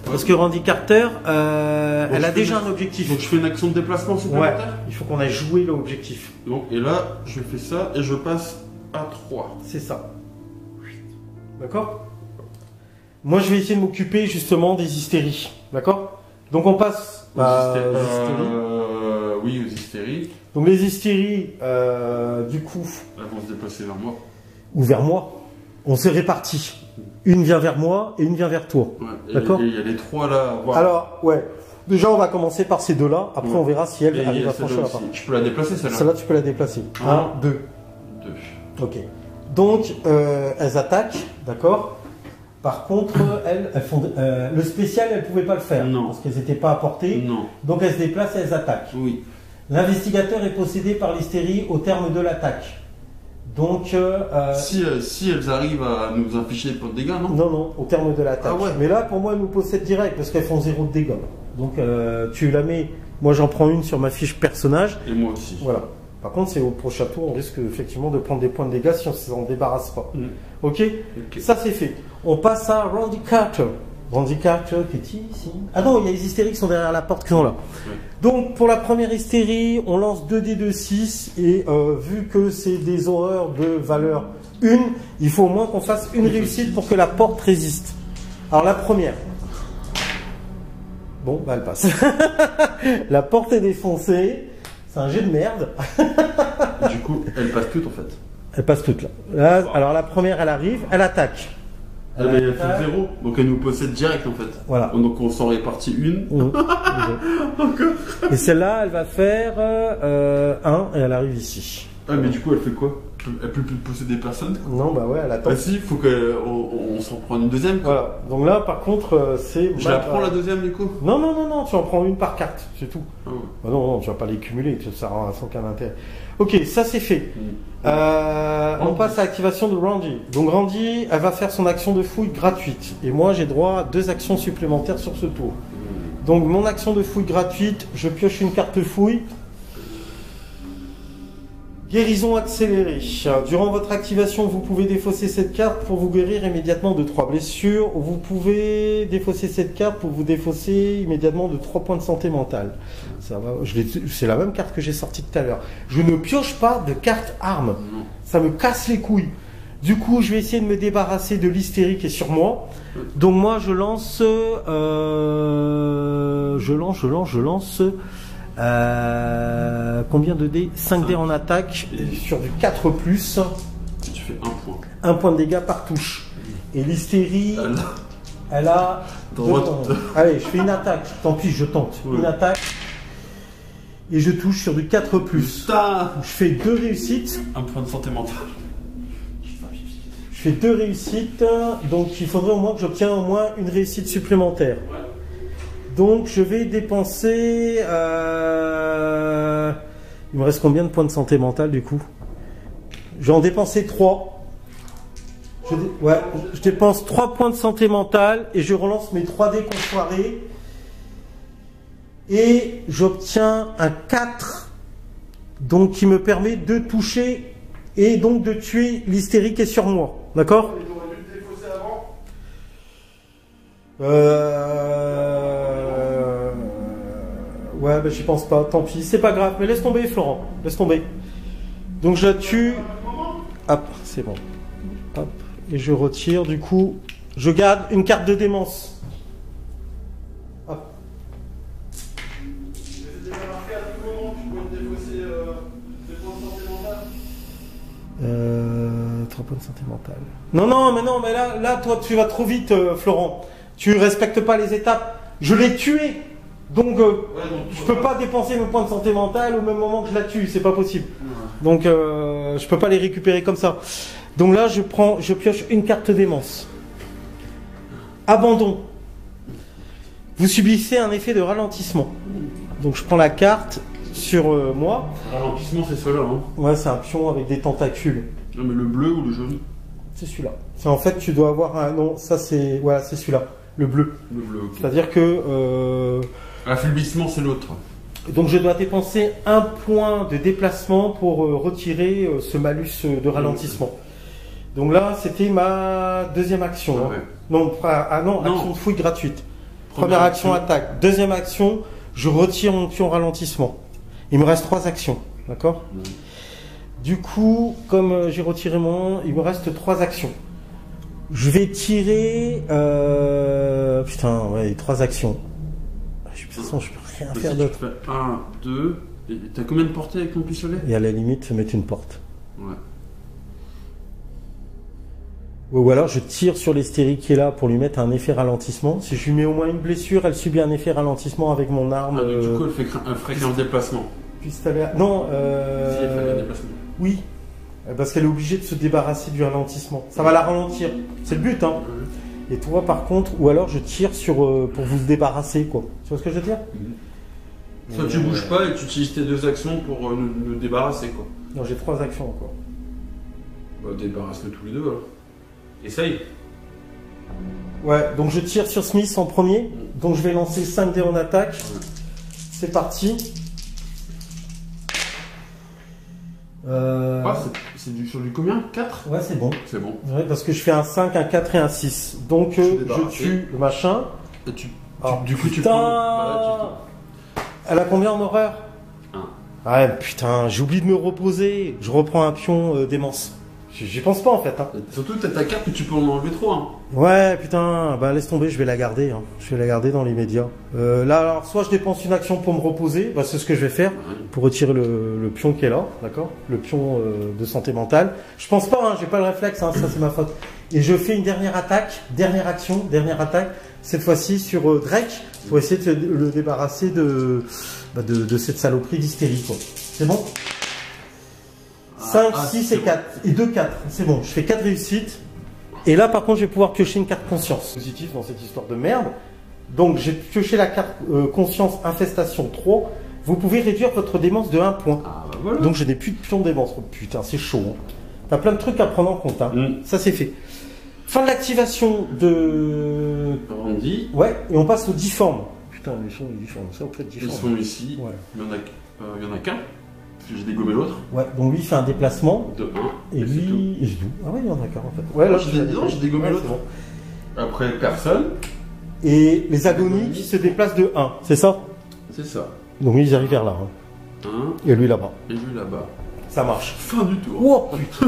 parce que Randy Carter, elle a déjà un objectif. Donc je fais une action de déplacement Ouais, supplémentaire. il faut qu'on aille jouer l'objectif. Donc, et là, je fais ça et je passe à 3. C'est ça. D'accord? Moi, je vais essayer de m'occuper justement des hystéries. D'accord? Donc, on passe aux hystéries. Oui, aux hystéries. Donc, les hystéries, du coup, Elles vont se déplacer vers moi. ou vers moi, on s'est répartis. Une vient vers moi et une vient vers toi. Ouais, D'accord? Il y a les 3 là. Voilà. Alors, ouais. Déjà, on va commencer par ces deux-là. Après, Ouais. on verra si elle Et il arrive y a à franchir celle-là la aussi. part. Je peux la déplacer celle-là. Celle-là, tu peux la déplacer. Un. 1, 2. 2. Ok. Donc, elles attaquent, d'accord? Par contre, elles font le spécial, elles ne pouvaient pas le faire. Non. Parce qu'elles n'étaient pas à portée. Non. Donc, elles se déplacent et elles attaquent. Oui. L'investigateur est possédé par l'hystérie au terme de l'attaque. Donc, Si elles arrivent à nous infliger pas de dégâts, non? non, au terme de l'attaque. Ah ouais. Mais là, pour moi, elles nous possèdent direct parce qu'elles font 0 de dégâts. Donc, tu la mets. Moi, j'en prends une sur ma fiche personnage. Et moi aussi. Voilà. Par contre, c'est au prochain tour, on risque effectivement de prendre des points de dégâts si on ne s'en débarrasse pas. Ok? Ok. Ça, c'est fait. On passe à Randy Carter. Randy Carter, qui est ici. Ah non, il y a les hystéries qui sont derrière la porte qui sont là. Ouais. Donc, pour la première hystérie, on lance 2 dés de 6 et vu que c'est des horreurs de valeur 1, il faut au moins qu'on fasse une réussite pour que la porte résiste. Alors, la première. Bon, bah, elle passe. La porte est défoncée. C'est un jet de merde. Du coup, elles passent toutes en fait. Elle passe toute là. Là, alors la première, elle arrive, elle attaque. Ah, mais elle fait 0, donc elle nous possède direct en fait. Voilà. Donc on s'en répartit une. Et celle-là, elle va faire 1 et elle arrive ici. Ah, mais du coup, elle fait quoi? Elle peut plus posséder personne? Non, bah ouais, elle attend. Bah si, faut qu'on s'en prenne une deuxième. Quoi. Voilà. Donc là, par contre, c'est. Je la prends la deuxième du coup? Non, tu en prends une par carte, c'est tout. Ah ouais. Bah non, tu vas pas les cumuler, ça n'a aucun intérêt. Ok, ça c'est fait. On passe à l'activation de Randy. Donc Randy, elle va faire son action de fouille gratuite. Et moi, j'ai droit à 2 actions supplémentaires sur ce tour. Donc mon action de fouille gratuite, je pioche une carte fouille. Guérison accélérée. Durant votre activation, vous pouvez défausser cette carte pour vous guérir immédiatement de 3 blessures. Vous pouvez défausser cette carte pour vous défausser immédiatement de 3 points de santé mentale. Ça va, c'est la même carte que j'ai sortie tout à l'heure. Je ne pioche pas de carte arme. Ça me casse les couilles. Du coup, je vais essayer de me débarrasser de l'hystérie qui est sur moi. Donc moi, je lance... combien de dés? 5 dés en attaque sur du 4+. Tu fais 1 point. 1 point de dégâts par touche. Et l'hystérie, elle a... Allez, je fais une attaque. Tant pis, je tente. Ouais. Une attaque. Et je touche sur du 4+. Putain. Je fais 2 réussites. 1 point de santé mentale. Je fais 2 réussites. Donc il faudrait au moins que j'obtienne au moins une réussite supplémentaire. Ouais. Donc je vais dépenser... Il me reste combien de points de santé mentale du coup? Je vais en dépenser 3. Je dépense 3 points de santé mentale et je relance mes 3 dés confoirés. Et j'obtiens un 4. Donc qui me permet de toucher et donc de tuer l'hystérie qui est sur moi. D'accord? Ouais, bah j'y pense pas, tant pis, c'est pas grave, mais laisse tomber Florent, laisse tomber. Donc je la tue, hop, c'est bon, hop, et je retire, du coup, je garde une carte de démence. Hop. 3 points de santé mentale. Non, mais là, toi, tu vas trop vite, Florent. Tu respectes pas les étapes. Je l'ai tué. Donc, je peux pas dépenser mes points de santé mentale au même moment que je la tue. C'est pas possible. Donc, je peux pas les récupérer comme ça. Donc là, je pioche une carte démence. Abandon. Vous subissez un effet de ralentissement. Donc, je prends la carte sur moi. Ralentissement, c'est cela, hein? Ouais, c'est un pion avec des tentacules. Non, mais le bleu ou le jaune? C'est celui-là. C'est en fait, tu dois avoir un... Non, ça c'est... Voilà, c'est celui-là. Le bleu. Le bleu, ok. C'est-à-dire que... Affaiblissement, c'est l'autre. Donc je dois dépenser un point de déplacement pour retirer ce malus de ralentissement. Donc là, c'était ma deuxième action. Ah hein. ouais. Non, action de fouille gratuite. Première action, attaque. Deuxième action, je retire mon pion ralentissement. Il me reste 3 actions. D'accord? Du coup, comme j'ai retiré mon... Il me reste 3 actions. Je vais tirer... Putain, ouais, 3 actions. De toute façon, je peux rien faire d'autre. Tu fais 1, 2... Et t'as combien de portées avec ton pistolet? Et à la limite, mettre une porte. Ouais. Ou alors, je tire sur l'hystérie qui est là pour lui mettre un effet ralentissement. Si je lui mets au moins une blessure, elle subit un effet ralentissement avec mon arme. Ah, du coup, elle fait un fréquent déplacement. Pistolet... Non, Si, elle fait un déplacement. Oui. Parce qu'elle est obligée de se débarrasser du ralentissement. Ça va la ralentir. C'est le but, hein. Et toi, par contre, ou alors je tire sur pour vous débarrasser, quoi. Tu vois ce que je veux dire? Soit tu bouges pas et tu utilises tes 2 actions pour nous débarrasser, quoi. Non, j'ai 3 actions encore. Bah, débarrasse-le tous les deux, alors. Essaye. Ouais, donc je tire sur Smith en premier. Donc je vais lancer 5 dés en attaque. C'est parti. C'est sur du combien? 4? Ouais, c'est bon. C'est bon. Ouais, parce que je fais un 5, un 4 et un 6. Donc je tue le machin. Et Du coup, tu prends... Elle a combien en horreur? 1. Ouais, putain, j'oublie de me reposer. Je reprends un pion démence. J'y pense pas en fait. Hein. Surtout que t'as ta carte que tu peux en enlever 3. Hein. Ouais, putain, bah laisse tomber, je vais la garder. Hein. Je vais la garder dans les médias. Là, alors, soit je dépense une action pour me reposer, bah, c'est ce que je vais faire, pour retirer le pion qui est là, d'accord? Le pion de santé mentale. Je pense pas, hein, j'ai pas le réflexe, hein, ça c'est ma faute. Et je fais une dernière attaque, dernière action, dernière attaque, cette fois-ci sur Drake, pour essayer de le débarrasser de cette saloperie d'hystérie, quoi. C'est bon? 5, 6 et 4. Et 2, 4. C'est bon, je fais 4 réussites. Et là, par contre, je vais pouvoir piocher une carte conscience. Positif dans cette histoire de merde. Donc, j'ai pioché la carte conscience infestation 3. Vous pouvez réduire votre démence de 1 point. Ah, bah voilà. Donc, je n'ai plus de pion de démence. Oh, putain, c'est chaud. Hein. T'as plein de trucs à prendre en compte. Hein. Ça, c'est fait. Fin de l'activation de... Randy. Ouais, et on passe au difforme. Putain, ils sont difformes. Ça, on peut être difforme. Ils sont ici. Ouais. Il y en a qu'un. J'ai dégommé l'autre. Ouais, donc lui il fait un déplacement. De 1. Et lui. Et ah ouais, il y en a d'accord en fait. Ouais, là j'ai dégommé l'autre. Bon. Après, personne. Et les agonies qui se déplacent de 1, c'est ça? C'est ça. Donc ils arrivent vers là. Hein. 1. Et lui là-bas. Et lui là-bas. Ça marche. Fin du tour. Oh putain.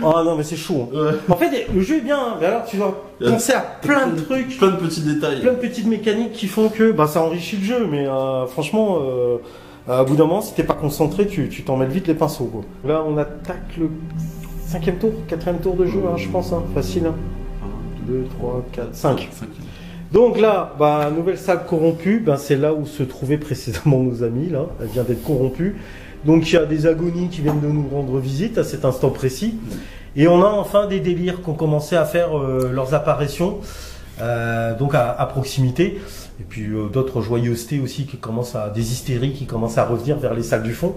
Oh non, mais c'est chaud. Hein. Ouais. En fait, le jeu est bien, hein. Mais alors tu vas penser à plein de trucs. Plein de petits détails. Plein de petites mécaniques qui font que ça enrichit le jeu. Mais franchement, à bout d'un moment, si t'es pas concentré, tu t'en mêles vite les pinceaux. Quoi. Là, on attaque le 5e tour, 4e tour de jeu, hein, je pense. Hein. Facile. Hein. 1, 2, 3, 4, 5. Donc là, nouvelle salle corrompue, c'est là où se trouvaient précédemment nos amis. Là, elle vient d'être corrompue. Donc il y a des agonies qui viennent de nous rendre visite à cet instant précis. Et on a enfin des délires qui ont commencé à faire leurs apparitions, donc à proximité. Et puis d'autres joyeusetés aussi qui commencent des hystéries qui commencent à revenir vers les salles du fond.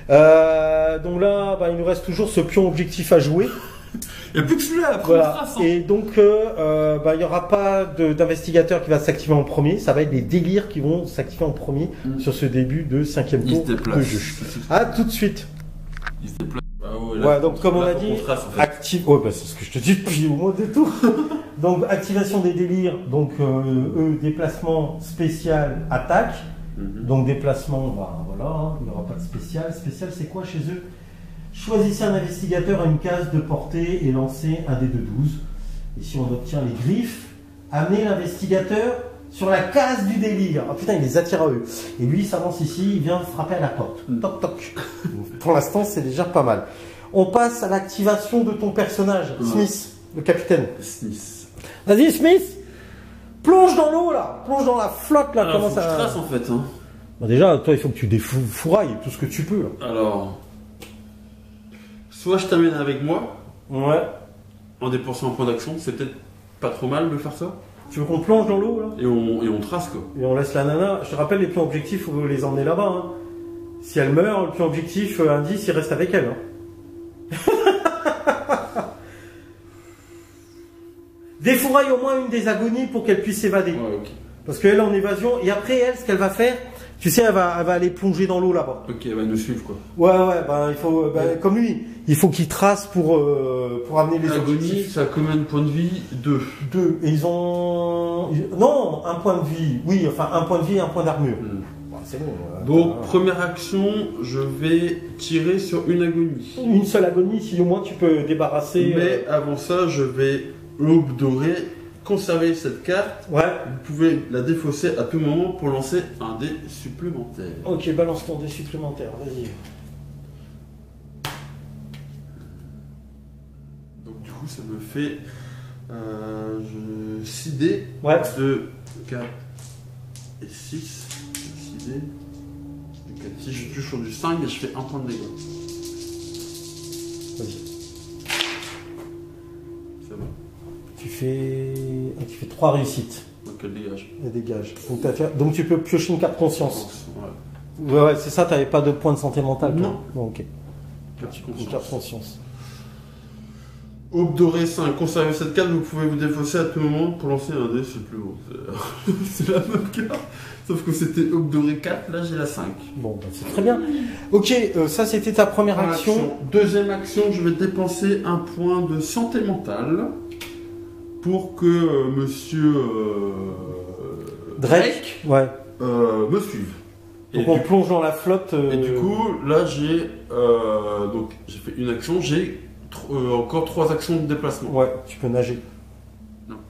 Donc là, il nous reste toujours ce pion objectif à jouer. Il n'y a plus que celui-là après. Voilà. Et donc, il n'y aura pas d'investigateur qui va s'activer en premier. Ça va être les délires qui vont s'activer en premier sur ce début de 5e tour de jeu. À tout de suite. Il se déplace. Ouais, donc comme on a dit, active. Ouais, c'est ce que je te dis depuis au moins des tours. Donc activation des délires. Donc déplacement spécial, attaque. Donc déplacement, voilà, hein, il n'y aura pas de spécial. Spécial, c'est quoi chez eux? Choisissez un investigateur à une case de portée et lancez un dé de 12. Et si on obtient les griffes, amenez l'investigateur sur la case du délire. Ah putain, il les attire à eux. Et lui, il s'avance ici, il vient frapper à la porte. Toc toc. Pour l'instant, c'est déjà pas mal. On passe à l'activation de ton personnage, Smith, le capitaine. Smith. Vas-y, Smith. Plonge dans l'eau là, plonge dans la flotte là. Comment ça trace en fait. Hein. Déjà, toi, il faut que tu défourailles tout ce que tu peux. Là. Alors. Soit je t'amène avec moi, en dépensant un point d'action, c'est peut-être pas trop mal de faire ça. Tu veux qu'on plonge dans l'eau là et on trace quoi. Et on laisse la nana. Je te rappelle, les pions objectifs, il faut les emmener là-bas. Hein. Si elle meurt, le pion objectif indice, il reste avec elle. Hein. Défouraille au moins une des agonies pour qu'elle puisse s'évader. Ouais, ok. Parce qu'elle est en évasion, et après elle, ce qu'elle va faire, tu sais, elle va aller plonger dans l'eau là-bas. Ok, elle va nous suivre quoi. Ouais, il faut, comme lui, il faut qu'il trace pour amener les agonies. Ça a combien de points de vie? 2. 2. Et ils ont. Non, un point de vie. Oui, enfin, un point de vie et un point d'armure. Bon, c'est bon. Donc, première action, je vais tirer sur une agonie. Une seule agonie, si au moins tu peux débarrasser. Mais avant ça, je vais l'aube dorée. Conserver cette carte, vous pouvez la défausser à tout moment pour lancer un dé supplémentaire. Ok, balance ton dé supplémentaire, vas-y. Donc du coup ça me fait 6 dés, 2, 4 et 6. 6 dés, 4, 6, je touche sur du 5 et je fais un point de dégâts. Vas-y. Ça va. Tu fais 3 réussites. Donc elle dégage. Elle dégage. Donc tu peux piocher une carte conscience. Ouais, c'est ça, t'avais pas de point de santé mentale toi? Non. Bon, ok. Une carte conscience. Aube dorée 5. Conservez cette carte, vous pouvez vous défausser à tout moment pour lancer un dé supplémentaire. C'est la même carte. Sauf que c'était Aube dorée 4, là j'ai la 5. Bon, c'est très bien. Ok, ça c'était ta première action. Deuxième action, je vais dépenser un point de santé mentale pour que monsieur Drake me suive. Donc on plonge dans la flotte. Et du coup, là j'ai fait une action, j'ai encore 3 actions de déplacement. Ouais, tu peux nager.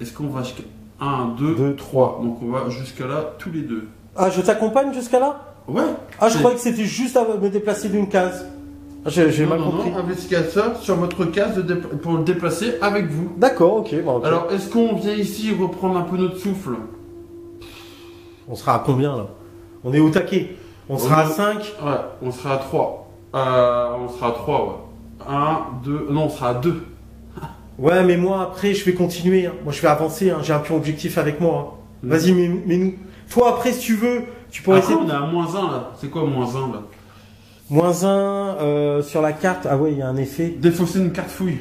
Est-ce qu'on va jusqu'à 1, 2, 3. Donc on va jusqu'à là tous les deux. Ah, je t'accompagne jusqu'à là? Ouais. Ah, je croyais que c'était juste à me déplacer d'une case. J'ai mal compris. Non, investigateur sur votre case pour le déplacer avec vous. D'accord, ok. Okay. Alors, est-ce qu'on vient ici reprendre un peu notre souffle? On sera à combien là? On est au taquet. On sera à 5? Ouais, on sera à 3. On sera à 3, ouais. 1, 2. Non, on sera à 2. Ouais, mais moi après, je vais continuer. Hein. Moi, je vais avancer. Hein. J'ai un pion objectif avec moi. Hein. Vas-y, mets-nous. Toi, après, si tu veux, tu pourrais essayer. On est à -1 là. C'est quoi -1 là? -1 sur la carte. Ah ouais, il y a un effet. Défausser une carte fouille.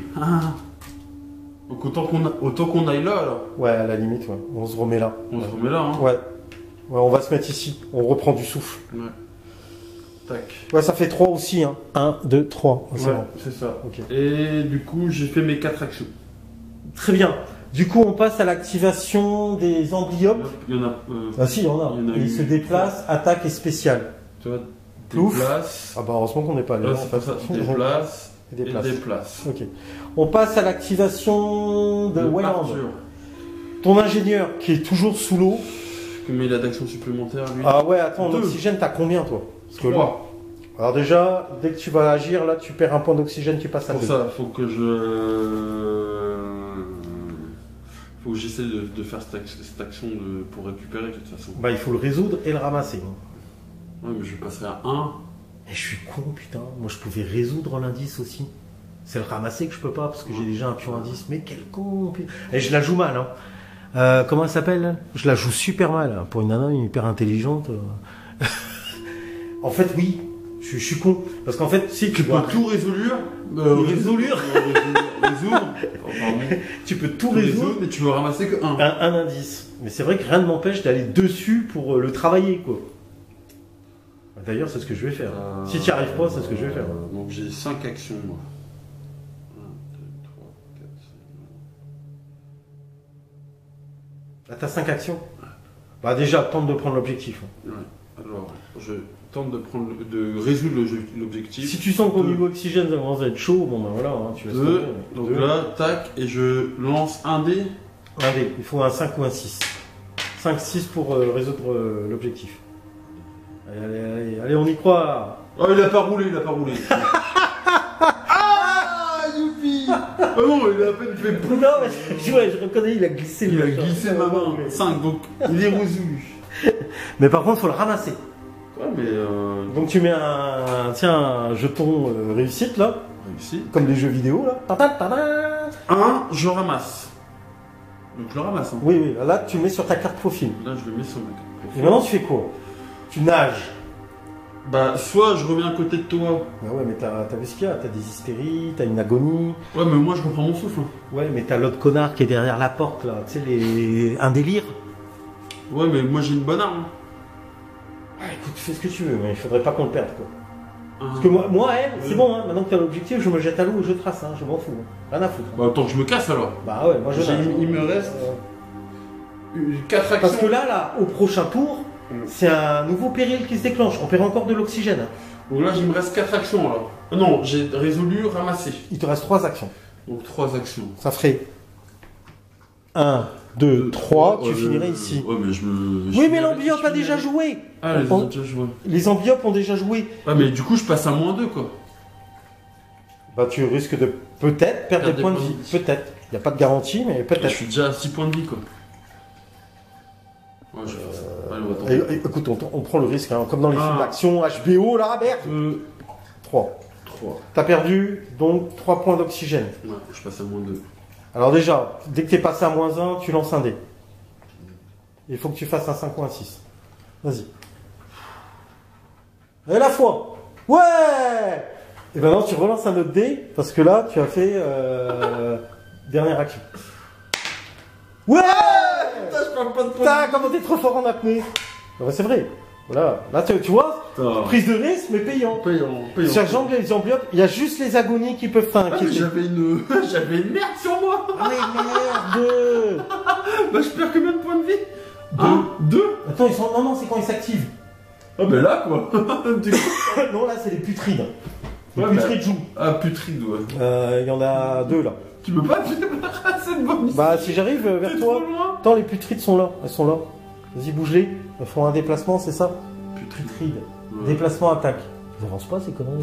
Donc autant qu'on aille là alors. Ouais, à la limite, ouais. On se remet là. On se remet là, hein. Ouais. Ouais, on va se mettre ici. On reprend du souffle. Ouais. Tac. Ouais, ça fait 3 aussi, hein. 1, 2, 3. Ouais, Bon. c'est ça. Ok. Et du coup, j'ai fait mes 4 actions. Très bien. Du coup, on passe à l'activation des amblyopes. Il y en a. Ah si, il y en a. Il y en a Il eu. se déplace, attaque et spécial. Tu vois, Ouf. déplace. Ah bah heureusement qu'on n'est pas allé. Là, là, c'est pas ça. Déplace. Et déplace. Ok. On passe à l'activation de Wayland. Arthur. Ton ingénieur qui est toujours sous l'eau. Combien il a d'actions supplémentaires, lui? Ah ouais, attends, en 2. oxygène, t'as combien toi? Parce que là- 3. Alors déjà, dès que tu vas agir, là, tu perds un point d'oxygène, tu passes à Pour 2. ça, faut que j'essaie de faire cette action pour récupérer de toute façon. Bah, il faut le résoudre et le ramasser. Ouais, mais je passerai à 1. Et je suis con, putain. Moi, je pouvais résoudre l'indice aussi. C'est le ramasser que je peux pas parce que j'ai déjà un pion indice. Mais quel con, putain. Et je la joue mal, hein. Comment elle s'appelle elle? Je la joue super mal, hein. Pour une nana hyper intelligente. En fait, oui. Je suis con. Parce qu'en fait, si Tu peux tout résoudre. Résoudre. Résoudre. Tu peux tout Résoudre, résoudre. mais tu veux ramasser que 1. Un indice. Mais c'est vrai que rien ne m'empêche d'aller dessus pour le travailler, quoi. D'ailleurs, c'est ce que je vais faire. Si tu n'y arrives pas, c'est ce que je vais faire. Donc j'ai 5 actions, moi. 1, 2, 3, 4, 5. Là, t'as 5 actions. Bah déjà, tente de prendre l'objectif. Ouais. Alors, je tente de résoudre l'objectif. Si tu sens qu'au 2. niveau oxygène, ça commence à être chaud, bon ben voilà, hein, tu laisses 2. tomber. Donc 2. là, tac, et je lance un dé. Un dé, il faut un 5 ou un 6. 5, 6 pour résoudre l'objectif. Allez, on y croit. Oh, il a pas roulé. Ah, youpi. Oh non, il a à peine fait pouf. Non, mais je reconnais, il a glissé Il le a machin. glissé ma main. 5, donc il est résolu. Mais par contre, il faut le ramasser. Ouais, mais Donc tu mets un jeton réussite là, réussi. comme les jeux vidéo là. Ta-ta-ta-ta. 1, je ramasse. Donc je le ramasse. Hein. Oui, là tu le mets sur ta carte profil. Là, je le mets sur ma carte. Et maintenant tu fais quoi? Tu nages. Bah, soit je reviens à côté de toi. Bah ouais, mais t'as vu ce qu'il y a? T'as des hystéries, t'as une agonie. Ouais, mais moi je reprends mon souffle. Hein. Ouais, mais t'as l'autre connard qui est derrière la porte là. Tu sais, un délire. Ouais, mais moi j'ai une bonne arme. Ah, écoute, fais ce que tu veux, mais il faudrait pas qu'on le perde quoi. Hein. Parce que moi elle, c'est bon, hein, maintenant que t'as l'objectif, je me jette à l'eau et je trace, hein, je m'en fous. Hein. Rien à foutre. Hein. Bah, attends que je me casse alors. Bah ouais, moi je nage. Il me reste 4 actions. Parce que là, au prochain tour, c'est un nouveau péril qui se déclenche. On perd encore de l'oxygène. Hein. Donc là, il me reste 4 actions alors. Non, j'ai résolu ramasser. Il te reste 3 actions. Donc 3 actions. Ça ferait 1, 2, 3, tu finirais ici. Ouais, mais je me. Oui, mais l'amblyop a déjà joué. Ah, les ont déjà joué. Les amblyopes ont déjà joué. Ouais, mais du coup, je passe à -2 quoi. Bah, tu risques de peut-être perdre des points de vie. Peut-être. Il n'y a pas de garantie, mais Je peut-être. suis déjà à 6 points de vie quoi. Ouais, je vais faire ça. Allez, on va tenter. Écoute, on prend le risque, hein, comme dans les Ah. films d'action, HBO, là, merde. 3. 3. T'as perdu donc 3 points d'oxygène. Ouais, je passe à -2. Alors déjà, dès que t'es passé à -1, tu lances un dé. Il faut que tu fasses un 5 ou un 6. Vas-y. Et la foi. Ouais. Et maintenant tu relances un autre dé, parce que là, tu as fait dernière action. Ouais. Putain, je parle pas de Putain, comment t'es trop fort en apnée. Ah bah, c'est vrai. Voilà. Là, tu vois, Putain. prise de risque, mais payant. Payant. Sergent, les amblyopes, il y a juste les agonies qui peuvent Ah, mais t'inquiéter. j'avais une merde sur moi. Ah mais merde. Bah, je perds combien de points de vie 2. Attends, non, c'est quand ils s'activent. Ah, mais là quoi. Du coup. Non, là, c'est les putrides. Les Ouais, putrides jouent. Ah, putride, ouais. Il y en a 2 là. Tu peux pas te débarrasser de bonne. Bah, si j'arrive vers T'es toi. trop loin. Attends, les putrides sont là. Elles sont là. Vas-y, bouge-les. Elles font un déplacement, c'est ça? Putride. Ouais. Déplacement, attaque. Ils avancent pas, ces conneries.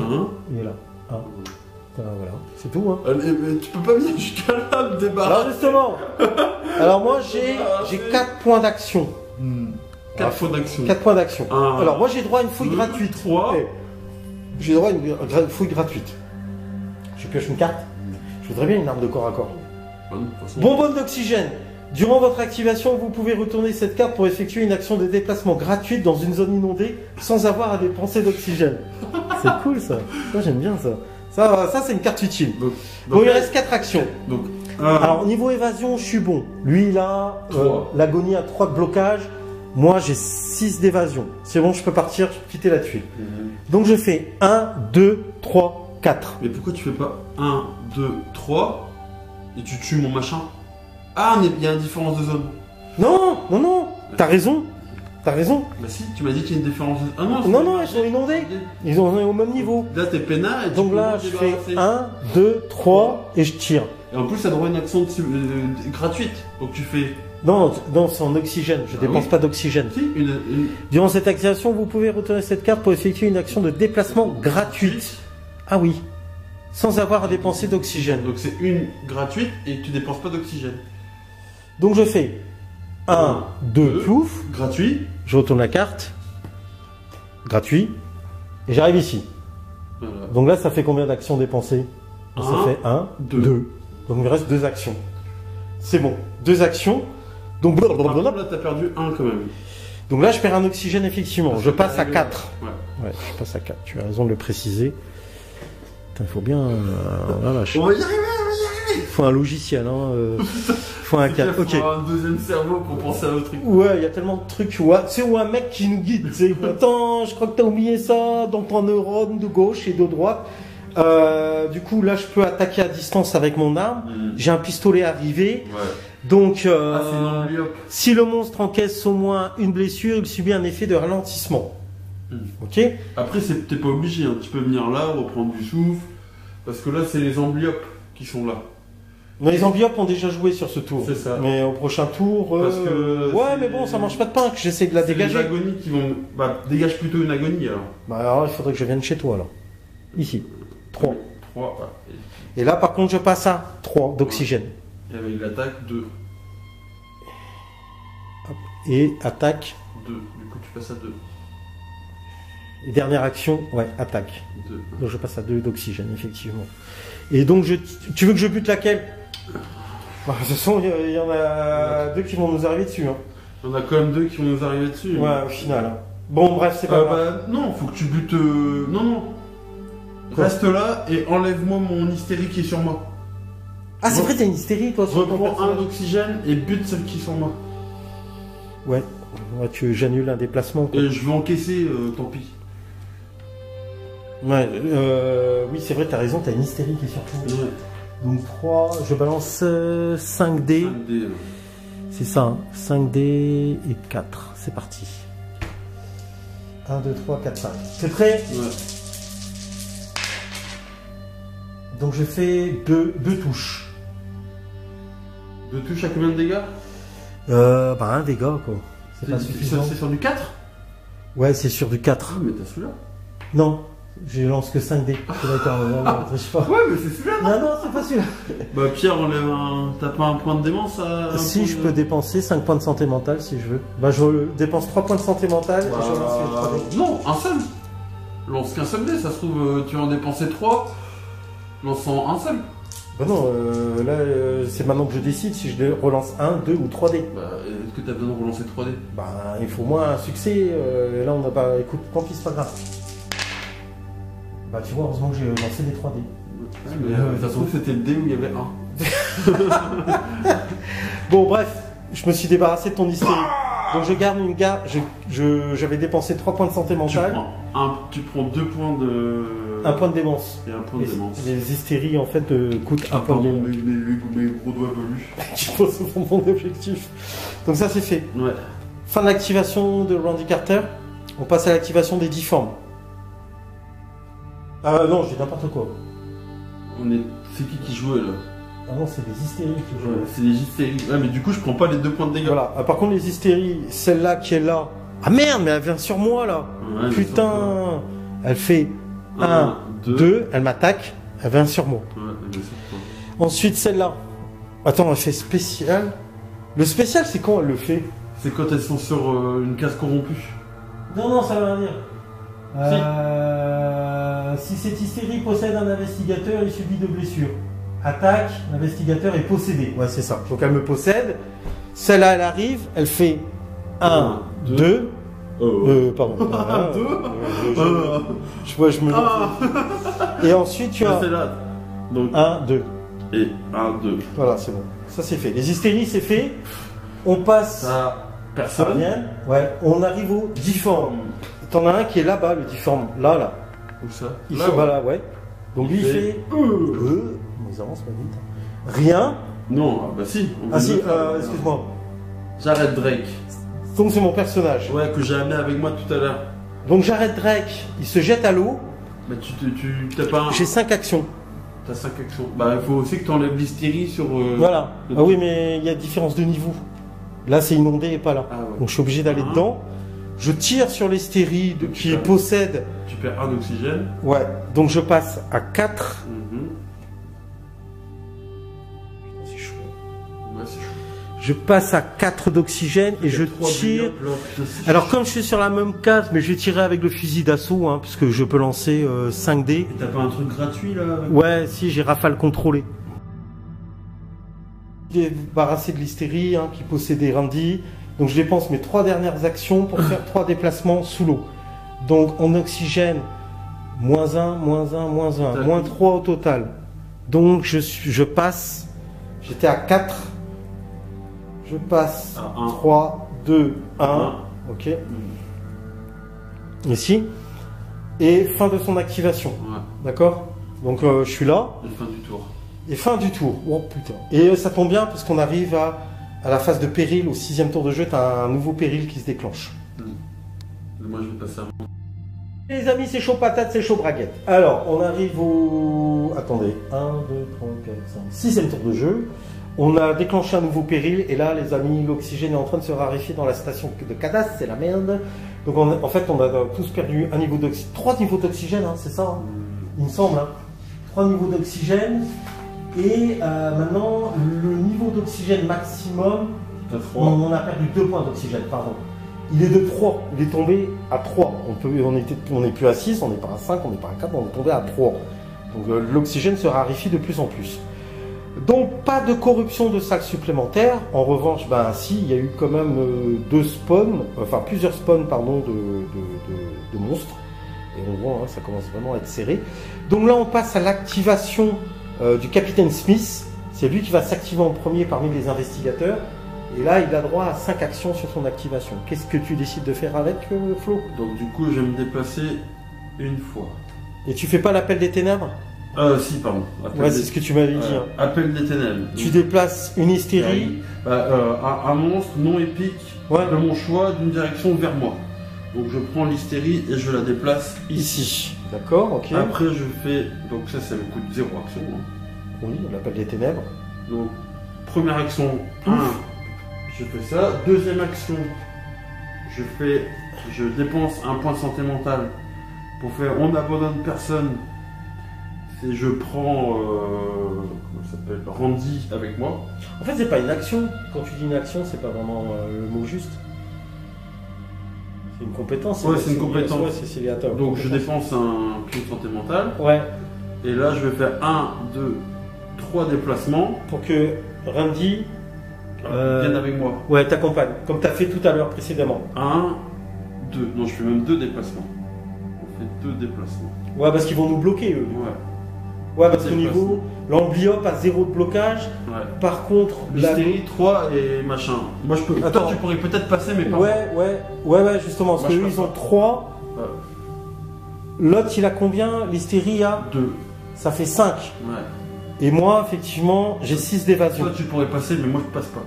Il est là. Voilà. C'est tout, hein. Allez, mais tu peux pas venir jusqu'à là, me débarrasser. Alors, justement. Alors, moi, j'ai 4 points d'action. 4 fois d'action. 4 points d'action. Un, Alors, moi, j'ai droit à une fouille 2, gratuite. 3. Eh, j'ai droit à une fouille gratuite. Je pioche une carte. Je voudrais bien une arme de corps à corps. Bah non, de toute façon. Bonbonne d'oxygène. Durant votre activation, vous pouvez retourner cette carte pour effectuer une action de déplacement gratuite dans une zone inondée sans avoir à dépenser d'oxygène. C'est cool ça. Ça j'aime bien ça. Ça c'est une carte utile. Bon, il reste 4 actions. Donc, Alors niveau évasion, je suis bon. Lui il a Trois. l'agonie à 3 de blocage. Moi, j'ai 6 d'évasion. C'est bon, je peux partir, je peux quitter la tuile. Donc, je fais 1, 2, 3, 4. Mais pourquoi tu fais pas 1, 2, 3 et tu tues mon machin? Ah, mais il y a une différence de zone. Non, non, non, t'as raison. T'as raison. Bah si, tu m'as dit qu'il y a une différence de... Ah Non, non, ils sont inondés. Ils sont au même niveau. Là, t'es peinard et tu Donc peux là, te je fais débarrasser. 1, 2, 3 et je tire. Et en plus, ça doit une action gratuite. Donc tu fais... Non, non, c'est en oxygène. Je dépense oui. pas d'oxygène. Si, Durant cette activation, vous pouvez retourner cette carte pour effectuer une action de déplacement gratuite. Ah oui. Sans avoir à dépenser d'oxygène. Donc c'est une gratuite et tu dépenses pas d'oxygène. Donc je fais 1, 2, plouf. Gratuit. Je retourne la carte. Gratuit. Et j'arrive ici. Voilà. Donc là, ça fait combien d'actions dépensées? Ça fait 1, 2. 2. Donc il me reste 2 actions. C'est bon. 2 actions. Donc Par contre, là, t'as perdu 1 quand même. Donc là, je perds un oxygène, effectivement. Parce Je que passe t'es à arrivé 4. là. Ouais, je passe à 4. Tu as raison de le préciser. Il faut bien... voilà, On va y arriver, on va y arriver. faut un logiciel, hein. Faut un 4. Ok. Il faut un deuxième cerveau pour penser à l'autre truc. Ouais, il y a tellement de trucs, tu vois. Tu sais, ou un mec qui nous guide. Tu sais, attends, je crois que t'as oublié ça dans ton neurone de gauche et de droite. Du coup, là, je peux attaquer à distance avec mon arme. J'ai un pistolet arrivé. Ouais. Donc, C'est une enveloppe. si le monstre encaisse au moins une blessure, il subit un effet de ralentissement. Ok. Après, t'es pas obligé. Hein. Tu peux venir là, reprendre du souffle. Parce que là, c'est les enveloppes qui sont là. Mais les ambiopes ont déjà joué sur ce tour. C'est ça. Mais au prochain tour. Parce que ouais, c'est- mais bon, ça mange pas de pain, que j'essaie de la C'est les dégager. agonies qui vont... Bah, dégage plutôt une agonie, alors. Bah alors, il faudrait que je vienne chez toi, alors. Ici. 3. 3, voilà. Et là, par contre, je passe à 3 d'oxygène. Et avec l'attaque, 2. Et attaque. 2. Du coup, tu passes à 2. Et dernière action, ouais, attaque. 2. Donc je passe à 2 d'oxygène, effectivement. Et donc, tu veux que je bute laquelle? Bah, de toute façon, il y en a 2 qui vont nous arriver dessus. Hein. On a quand même 2 qui vont nous arriver dessus. Ouais, au final. Hein. Bon, bref, c'est pas grave. Bah, non, faut que tu butes... Non, non. Quoi? Reste là et enlève-moi mon hystérie qui est sur moi. Ah, c'est vrai, t'as une hystérie, toi, sur ton Reprends un personnage. d'oxygène et bute celles qui sont moi. Ouais, j'annule un déplacement. Quoi. Et je vais encaisser, tant pis. Ouais, oui, c'est vrai, t'as raison, t'as une hystérie qui est sur toi. Ouais. Donc 3, je balance 5D. 5D. C'est ça, hein, 5D et 4. C'est parti. 1, 2, 3, 4, 5. C'est prêt? Ouais. Donc je fais 2 touches. 2 touches à combien de dégâts? Bah un dégât quoi. C'est pas suffisant. C'est sur du 4? Ouais, c'est sur du 4. Ah, mais t'as celui-là. Non, je lance que 5D. C'est d'accord, non, triche pas. Ouais, mais c'est celui-là. Non, non, c'est pas celui-là. Bah, Pierre, enlève un. T'as pas un point de démence à. Si, je peux dépenser 5 points de santé mentale si je veux. Bah, je dépense 3 points de santé mentale et je lance les 3D. Non, un seul. Lance qu'un seul dé, ça se trouve, tu vas en dépenser 3. Lançant un seul. Bah non, là, c'est maintenant que je décide si je relance 1, 2 ou 3D. Bah, est-ce que t'as besoin de relancer 3D? Bah, il faut au moins un succès. Et là, on n'a pas. Écoute, tant pis, c'est pas grave. Bah, tu vois, heureusement que j'ai lancé les 3D. Ouais, mais ça se trouve, c'était le dé où il y avait un. Bon, bref, je me suis débarrassé de ton hystérie. Donc, je garde une garde. J'avais dépensé 3 points de santé mentale. Tu prends 2 points de. Un point de démence. Et un point de démence. Les hystéries, en fait, coûtent un point de Pardon, démence. mes gros doigts velus. Je pense au mon objectif. Donc, ça, c'est fait. Ouais. Fin de l'activation de Randy Carter. On passe à l'activation des difformes. Ah non, je dis n'importe quoi. C'est qui jouait là? Ah non, c'est des hystéries qui jouent. C'est des hystéries. Ouais, mais du coup, je prends pas les 2 points de dégâts. Voilà. Par contre, les hystéries, celle-là qui est là. Ah merde, mais elle vient sur moi là. Ouais, Putain. Elle fait 1, 2, elle m'attaque, elle vient sur moi. Ouais, bien sûr. Ensuite, celle-là. Attends, elle fait spécial. Le spécial, c'est quand elle le fait? C'est quand elles sont sur une case corrompue. Non, non, ça veut rien dire. Si cette hystérie possède un investigateur, il subit de blessures. Attaque, l'investigateur est possédé. Ouais, c'est ça. Donc elle me possède. Celle-là, elle arrive, elle fait 1, 2. Pardon. 1, 2. Je me. Et ensuite, tu as. C'est là. Donc 1, 2. Et 1, 2. Voilà, c'est bon. Ça, c'est fait. Les hystéries, c'est fait. On passe. Ça, Personne. Ouais, on arrive au difforme. T'en as un qui est là-bas, le difforme. Là. Où ça? Il fait, voilà, ouais. Donc lui, il fait... Ils avancent pas vite. Rien. Non, ah bah si. Excuse-moi. J'arrête Drake. Donc c'est mon personnage. Ouais, que j'ai amené avec moi tout à l'heure. Donc j'arrête Drake. Il se jette à l'eau. Mais t'as pas un... J'ai 5 actions. T'as 5 actions. Bah, il faut aussi que tu enlèves l'hystérie sur... Voilà. Ah oui, mais il y a différence de niveau. Là, c'est inondé et pas là. Ah ouais. Donc je suis obligé d'aller dedans. Je tire sur l'hystérie qui possède... Tu perds 1 d'oxygène. Ouais. Donc je passe à 4. C'est chaud. Ouais, c'est chaud. Je passe à 4 d'oxygène et je tire... Alors comme je suis sur la même case, mais je vais tirer avec le fusil d'assaut, hein, puisque je peux lancer 5 dés. T'as pas un truc gratuit là avec... Ouais, si, j'ai rafale contrôlée. Il est débarrassé de l'hystérie qui possédait Randy. Donc je dépense mes 3 dernières actions pour faire 3 déplacements sous l'eau. Donc en oxygène, -1, -1, -1, -3 au total. Donc je passe, j'étais à 4. Je passe à 3, 2, 1. Ok. Ici. Et fin de son activation. Ouais. D'accord. Donc je suis là. Et fin du tour. Et fin du tour. Oh putain. Et ça tombe bien parce qu'on arrive à la phase de péril. Au 6e tour de jeu, tu as un nouveau péril qui se déclenche. Moi je vais passer à... Les amis, c'est chaud patate, c'est chaud braguette. Alors, on arrive au... Attendez. 1, 2, 3, 4, 5... 6e tour de jeu. On a déclenché un nouveau péril. Et là, les amis, l'oxygène est en train de se raréfier dans la station de Cadas. C'est la merde. Donc en fait, on a tous perdu un niveau d'oxygène. 3 niveaux d'oxygène, hein, c'est ça hein, il me semble. 3 niveaux d'oxygène. Et maintenant, le niveau d'oxygène maximum, on a perdu 2 points d'oxygène, pardon. Il est de 3, il est tombé à 3. On n'est plus à 6, on n'est pas à 5, on n'est pas à 4, on est tombé à 3. Donc l'oxygène se raréfie de plus en plus. Donc pas de corruption de salles supplémentaires. En revanche, ben si, il y a eu quand même plusieurs spawns pardon, de monstres. Et on voit, ça commence vraiment à être serré. Donc là, on passe à l'activation du capitaine Smith. C'est lui qui va s'activer en premier parmi les investigateurs. Et là, il a droit à 5 actions sur son activation. Qu'est-ce que tu décides de faire avec, Flo? Donc du coup, je vais me déplacer une fois. Et tu fais pas l'appel des ténèbres? Si, pardon. Ouais, c'est ce que tu m'avais dit. Appel des ténèbres. Tu déplaces une hystérie. Un monstre non épique de mon choix d'une direction vers moi. Donc je prends l'hystérie et je la déplace ici. D'accord, ok. Après, je fais... Donc ça me coûte 0 action. Oui, l'appel des ténèbres. Donc, première action, 1. Je fais ça. Deuxième action, je dépense un point de santé mentale pour faire on n'abandonne personne. Et je prends comment ça s'appelle, Randy avec moi. En fait, c'est pas une action. Quand tu dis une action, c'est pas vraiment le mot juste. C'est une compétence. Ouais, c'est une compétence. Ouais, c'est lié à toi. Donc je dépense un point de santé mentale. Ouais. Et là, je vais faire 1, 2, 3 déplacements pour que Randy vienne avec moi. Ouais, t'accompagne, comme tu as fait tout à l'heure précédemment. 1, 2. Non, je fais même 2 déplacements. On fait 2 déplacements. Ouais, parce qu'ils vont nous bloquer, eux. Ouais, parce qu'au niveau, l'ambliope a 0 de blocage. Ouais. Par contre, l'hystérie 3 et machin. Moi, je peux. Attends, tu pourrais peut-être passer, mais pas. Ouais, justement, parce qu'eux, ils ont 3. Ouais. L'autre, il a combien? L'hystérie a 2. Ça fait 5. Ouais. Et moi, effectivement, j'ai 6 d'évasion. Toi, tu pourrais passer, mais moi, je passe pas.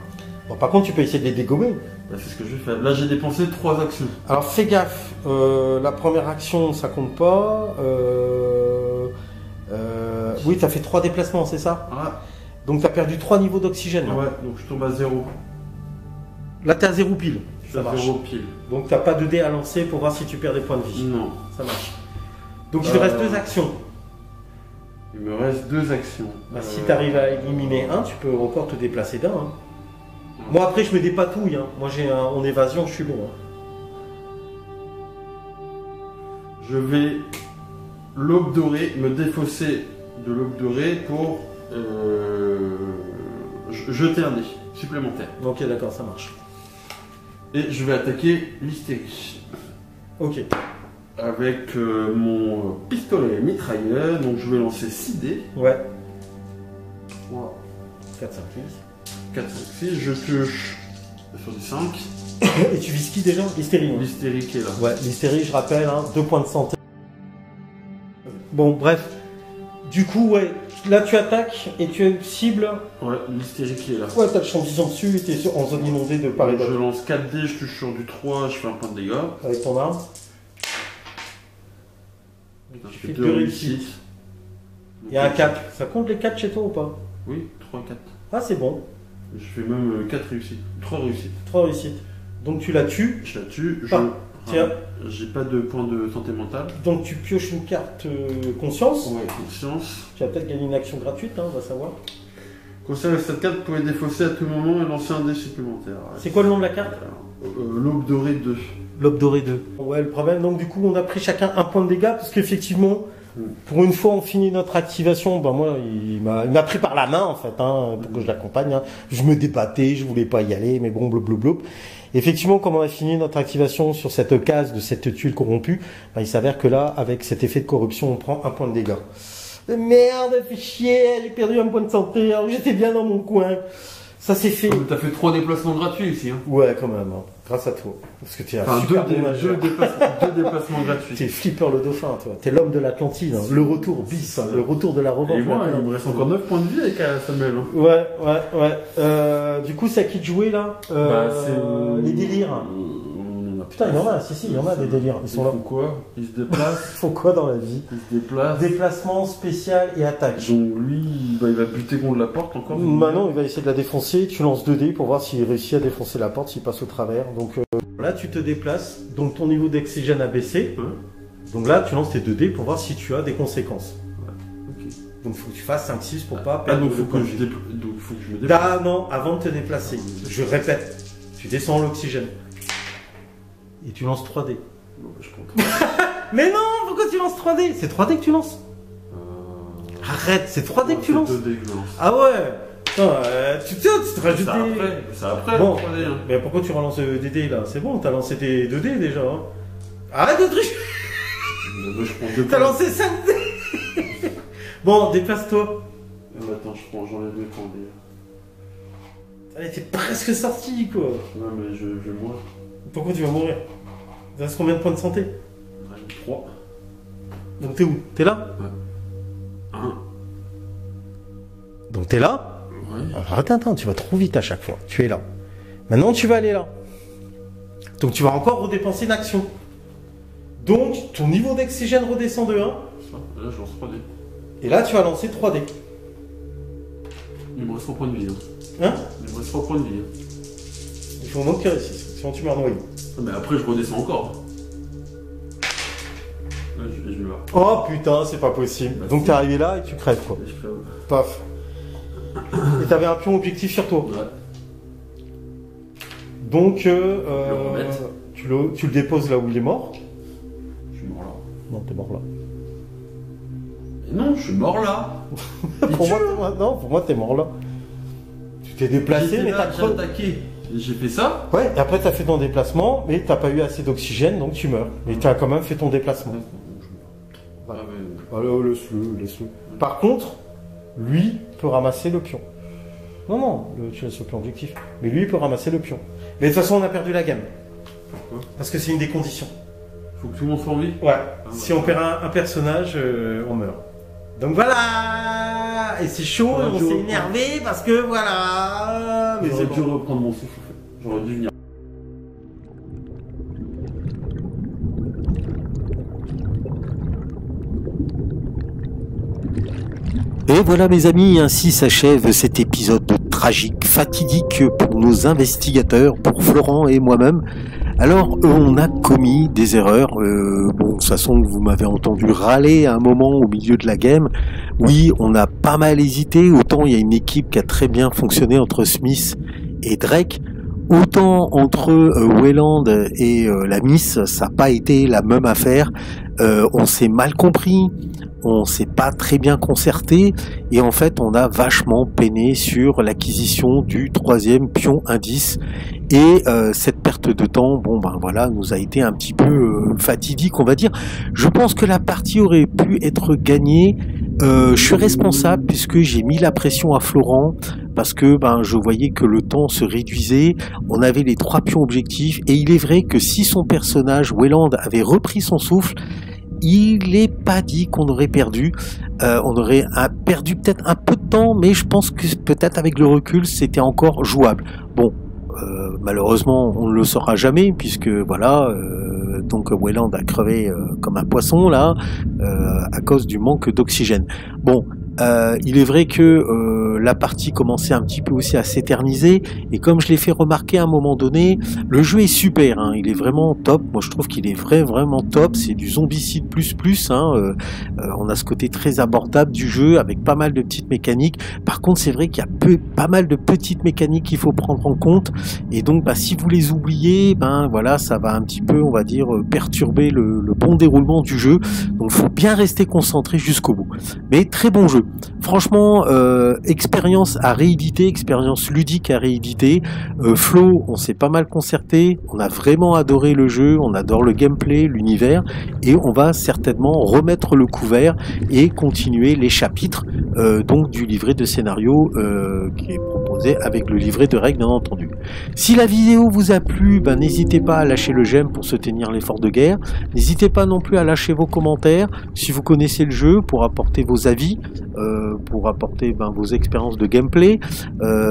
Bon, par contre, tu peux essayer de les dégommer. Bah, c'est ce que je vais faire. Là, j'ai dépensé 3 actions. Alors, fais gaffe. La première action, ça compte pas. Oui, tu as fait 3 déplacements, c'est ça? Ouais. Donc, tu as perdu 3 niveaux d'oxygène. Ouais, donc je tombe à 0. Là, tu es à 0 pile. Ça marche. 0 pile. Donc, tu n'as pas de dés à lancer pour voir si tu perds des points de vie. Non. Ça marche. Donc, il te reste 2 actions. Il me reste 2 actions. Bah, si tu arrives à éliminer un, tu peux encore te déplacer d'un. Hein. Moi, après, je me dépatouille. Hein. Moi, en évasion, je suis bon. Hein. Je vais l'aube dorée, me défausser de l'aube dorée pour jeter un dé supplémentaire. Ok, d'accord, ça marche. Et je vais attaquer l'hystérie. Ok. Avec mon pistolet mitrailleur, donc je vais lancer 6 dés. Ouais. 3, 4, 5, 6. 4, 5, 6. Je pioche sur du 5. Et tu vises qui déjà? L'hystérie. L'hystérie qui est là. Ouais, l'hystérie, je rappelle, hein, 2 points de santé. Bon, bref. Du coup, ouais, là tu attaques et tu as une cible. Ouais, l'hystérie qui est là. Ouais, t'as le champ de vision dessus et t'es en zone inondée de part et Je d'autre. lance 4 dés, je touche sur du 3, je fais un point de dégâts. Avec ton arme. Putain, je Tu fais fais 2 deux réussites. Il y a un 4. Ça compte les 4 chez toi ou pas? Oui, 3, 4. Ah, c'est bon. Je fais même 4 réussites. 3 réussites. 3 réussites. Donc tu la tues. Je la tue, Tiens. j'ai pas de point de santé mentale. Donc tu pioches une carte conscience. Ouais, conscience. Tu vas peut-être gagner une action gratuite, hein, on va savoir. Conservez cette carte, vous pouvez défausser à tout moment et lancer un dé supplémentaire. C'est quoi le nom de la carte? L'aube dorée 2. L'aube dorée 2. Ouais, le problème, donc du coup, on a pris chacun un point de dégâts, parce qu'effectivement, pour une fois, on finit notre activation. Ben moi, il m'a pris par la main, en fait, hein, pour que je l'accompagne. Hein. Je me débattais, je voulais pas y aller, mais bon, blablabla. Effectivement, comme on a fini notre activation sur cette case de cette tuile corrompue, ben, il s'avère que là, avec cet effet de corruption, on prend un point de dégâts. Merde, fait chier, j'ai perdu un point de santé, alors j'étais bien dans mon coin. Ça s'est fait. T'as fait 3 déplacements gratuits ici. Hein. Ouais, quand même, hein. Grâce à toi. Parce que tu es un Enfin, super 2 déplacements gratuits. T'es Flipper le dauphin, toi. T'es l'homme de l'Atlantide, hein. Le retour bis, hein. Le retour de la revanche. Et moi, il me reste encore 9 points de vie avec Samuel. Hein. Ouais. Du coup, c'est à qui de jouer là c'est les délires. Putain, il y en a, il y en a des délires. Ils sont là. Ils font quoi? Ils se déplacent. Ils font quoi dans la vie? Ils se déplacent. Déplacement spécial et attaque. Donc lui, il va buter contre la porte encore. Maintenant, il va essayer de la défoncer. Tu lances 2 dés pour voir s'il réussit à défoncer la porte, s'il passe au travers. Donc là, tu te déplaces. Donc ton niveau d'oxygène a baissé. Ouais. Donc là, tu lances tes 2 dés pour voir si tu as des conséquences. Ouais. Ok. Donc il faut que tu fasses 5-6 pour pas Ah, perdre donc le faut point que de je vie. donc faut que je me déplace. Ah non, avant de te déplacer. Je répète. Tu descends l'oxygène. Et tu lances 3 dés. Bon, bah, je compte. Mais non, pourquoi tu lances 3 dés? C'est 3 dés que tu lances. Arrête, c'est 3 dés que tu lances. 2 dés que je lance. Ah ouais. Putain, tu te rajoutes C'est des... après. C'est après. Bon. le 3D, hein. Mais pourquoi tu relances des dés là? C'est bon, t'as lancé tes 2 dés déjà. Hein. Arrête de tricher. Bah, je prends 2 T'as lancé 5 dés. Bon, déplace-toi. Attends, j'enlève 2 points de dés. Allez, t'es presque sorti quoi. Non, mais je vais mourir. Pourquoi tu vas mourir? Il reste combien de points de santé? 3. Donc t'es où? T'es là? 1. Donc t'es là? Ouais. Alors, attends, tu vas trop vite à chaque fois. Tu es là. Maintenant tu vas aller là. Donc tu vas encore redépenser une action. Donc ton niveau d'oxygène redescend de 1. Ça, là, je lance 3 dés. Et là tu vas lancer 3 dés. Il me reste 3 points de vie. Hein? Il me reste 3 points de vie. Il faut au moins que tu réussisses. Sinon tu meurs noyé. Mais après, je redescends encore. Là, je me barre. Oh putain, c'est pas possible. Donc t'es arrivé là et tu crèves quoi. Je crève. Paf. Et t'avais un pion objectif sur toi. Ouais. Donc remettre. tu le déposes là où il est mort. Je suis mort là. Non, t'es mort là. Mais non, je suis mort là. pour moi t'es mort là. Tu t'es déplacé mais t'as j'ai crevé. attaqué. J'ai fait ça. Ouais, et après t'as fait ton déplacement, mais t'as pas eu assez d'oxygène, donc tu meurs. Mais t'as quand même fait ton déplacement. Ah, mais... Alors laisse-le. Par contre, lui peut ramasser le pion. Non, tu laisses le pion objectif. Mais lui il peut ramasser le pion. Mais de toute façon on a perdu la game. Pourquoi? Parce que c'est une des conditions. Faut que tout le monde soit en vie. Ouais. Ah, Si on perd un personnage, on meurt. Donc voilà. Et c'est chaud, Ouais, on je s'est reprends. énervé parce que voilà. Mais J'aurais c'est dû bon. reprendre mon souffle. En fait. J'aurais dû venir. Et voilà mes amis, ainsi s'achève cet épisode tragique, fatidique pour nos investigateurs, pour Florent et moi-même. Alors on a commis des erreurs, bon de toute façon vous m'avez entendu râler à un moment au milieu de la game. Oui, on a pas mal hésité, autant il y a une équipe qui a très bien fonctionné entre Smith et Drake, autant entre Wayland et la Miss, ça n'a pas été la même affaire. On s'est mal compris, on s'est pas très bien concerté et en fait on a vachement peiné sur l'acquisition du 3e pion indice et cette perte de temps, bon ben voilà, nous a été un petit peu fatidique on va dire. Je pense que la partie aurait pu être gagnée Je suis responsable puisque j'ai mis la pression à Florent parce que je voyais que le temps se réduisait, on avait les 3 pions objectifs et il est vrai que si son personnage Wayland avait repris son souffle, il n'est pas dit qu'on aurait perdu. On aurait perdu peut-être un peu de temps, mais je pense que peut-être avec le recul c'était encore jouable. Bon, malheureusement on ne le saura jamais puisque voilà, donc Wayland a crevé comme un poisson là à cause du manque d'oxygène. Bon, il est vrai que la partie commençait un petit peu aussi à s'éterniser et comme je l'ai fait remarquer à un moment donné, le jeu est super, hein, il est vraiment top. Moi je trouve qu'il est vraiment top. C'est du zombicide plus, hein, on a ce côté très abordable du jeu avec pas mal de petites mécaniques. Par contre c'est vrai qu'il y a pas mal de petites mécaniques qu'il faut prendre en compte et donc si vous les oubliez, voilà, ça va un petit peu, on va dire, perturber le bon déroulement du jeu. Donc faut bien rester concentré jusqu'au bout. Mais très bon jeu. Franchement, expérience à rééditer, expérience ludique à rééditer. Flo, on s'est pas mal concerté, on a vraiment adoré le jeu, on adore le gameplay, l'univers, et on va certainement remettre le couvert et continuer les chapitres donc du livret de scénario qui est proposé avec le livret de règles bien entendu. Si la vidéo vous a plu, n'hésitez pas à lâcher le j'aime pour soutenir l'effort de guerre. N'hésitez pas non plus à lâcher vos commentaires si vous connaissez le jeu pour apporter vos avis, pour apporter vos expériences de gameplay.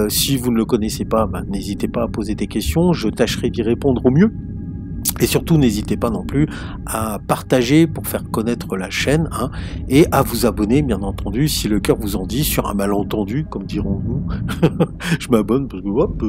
Si vous ne le connaissez pas, n'hésitez pas à poser des questions, je tâcherai d'y répondre au mieux. Et surtout, n'hésitez pas non plus à partager pour faire connaître la chaîne, hein, et à vous abonner, bien entendu, si le cœur vous en dit, sur un malentendu, comme dirons-nous. Je m'abonne parce que hop,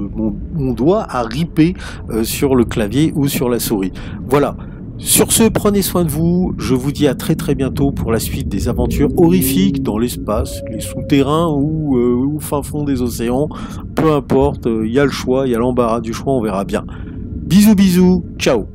mon doigt a ripé sur le clavier ou sur la souris. Voilà. Sur ce, prenez soin de vous. Je vous dis à très bientôt pour la suite des aventures horrifiques dans l'espace, les souterrains ou au fin fond des océans. Peu importe, il y a le choix, il y a l'embarras du choix, on verra bien. Bisous, ciao.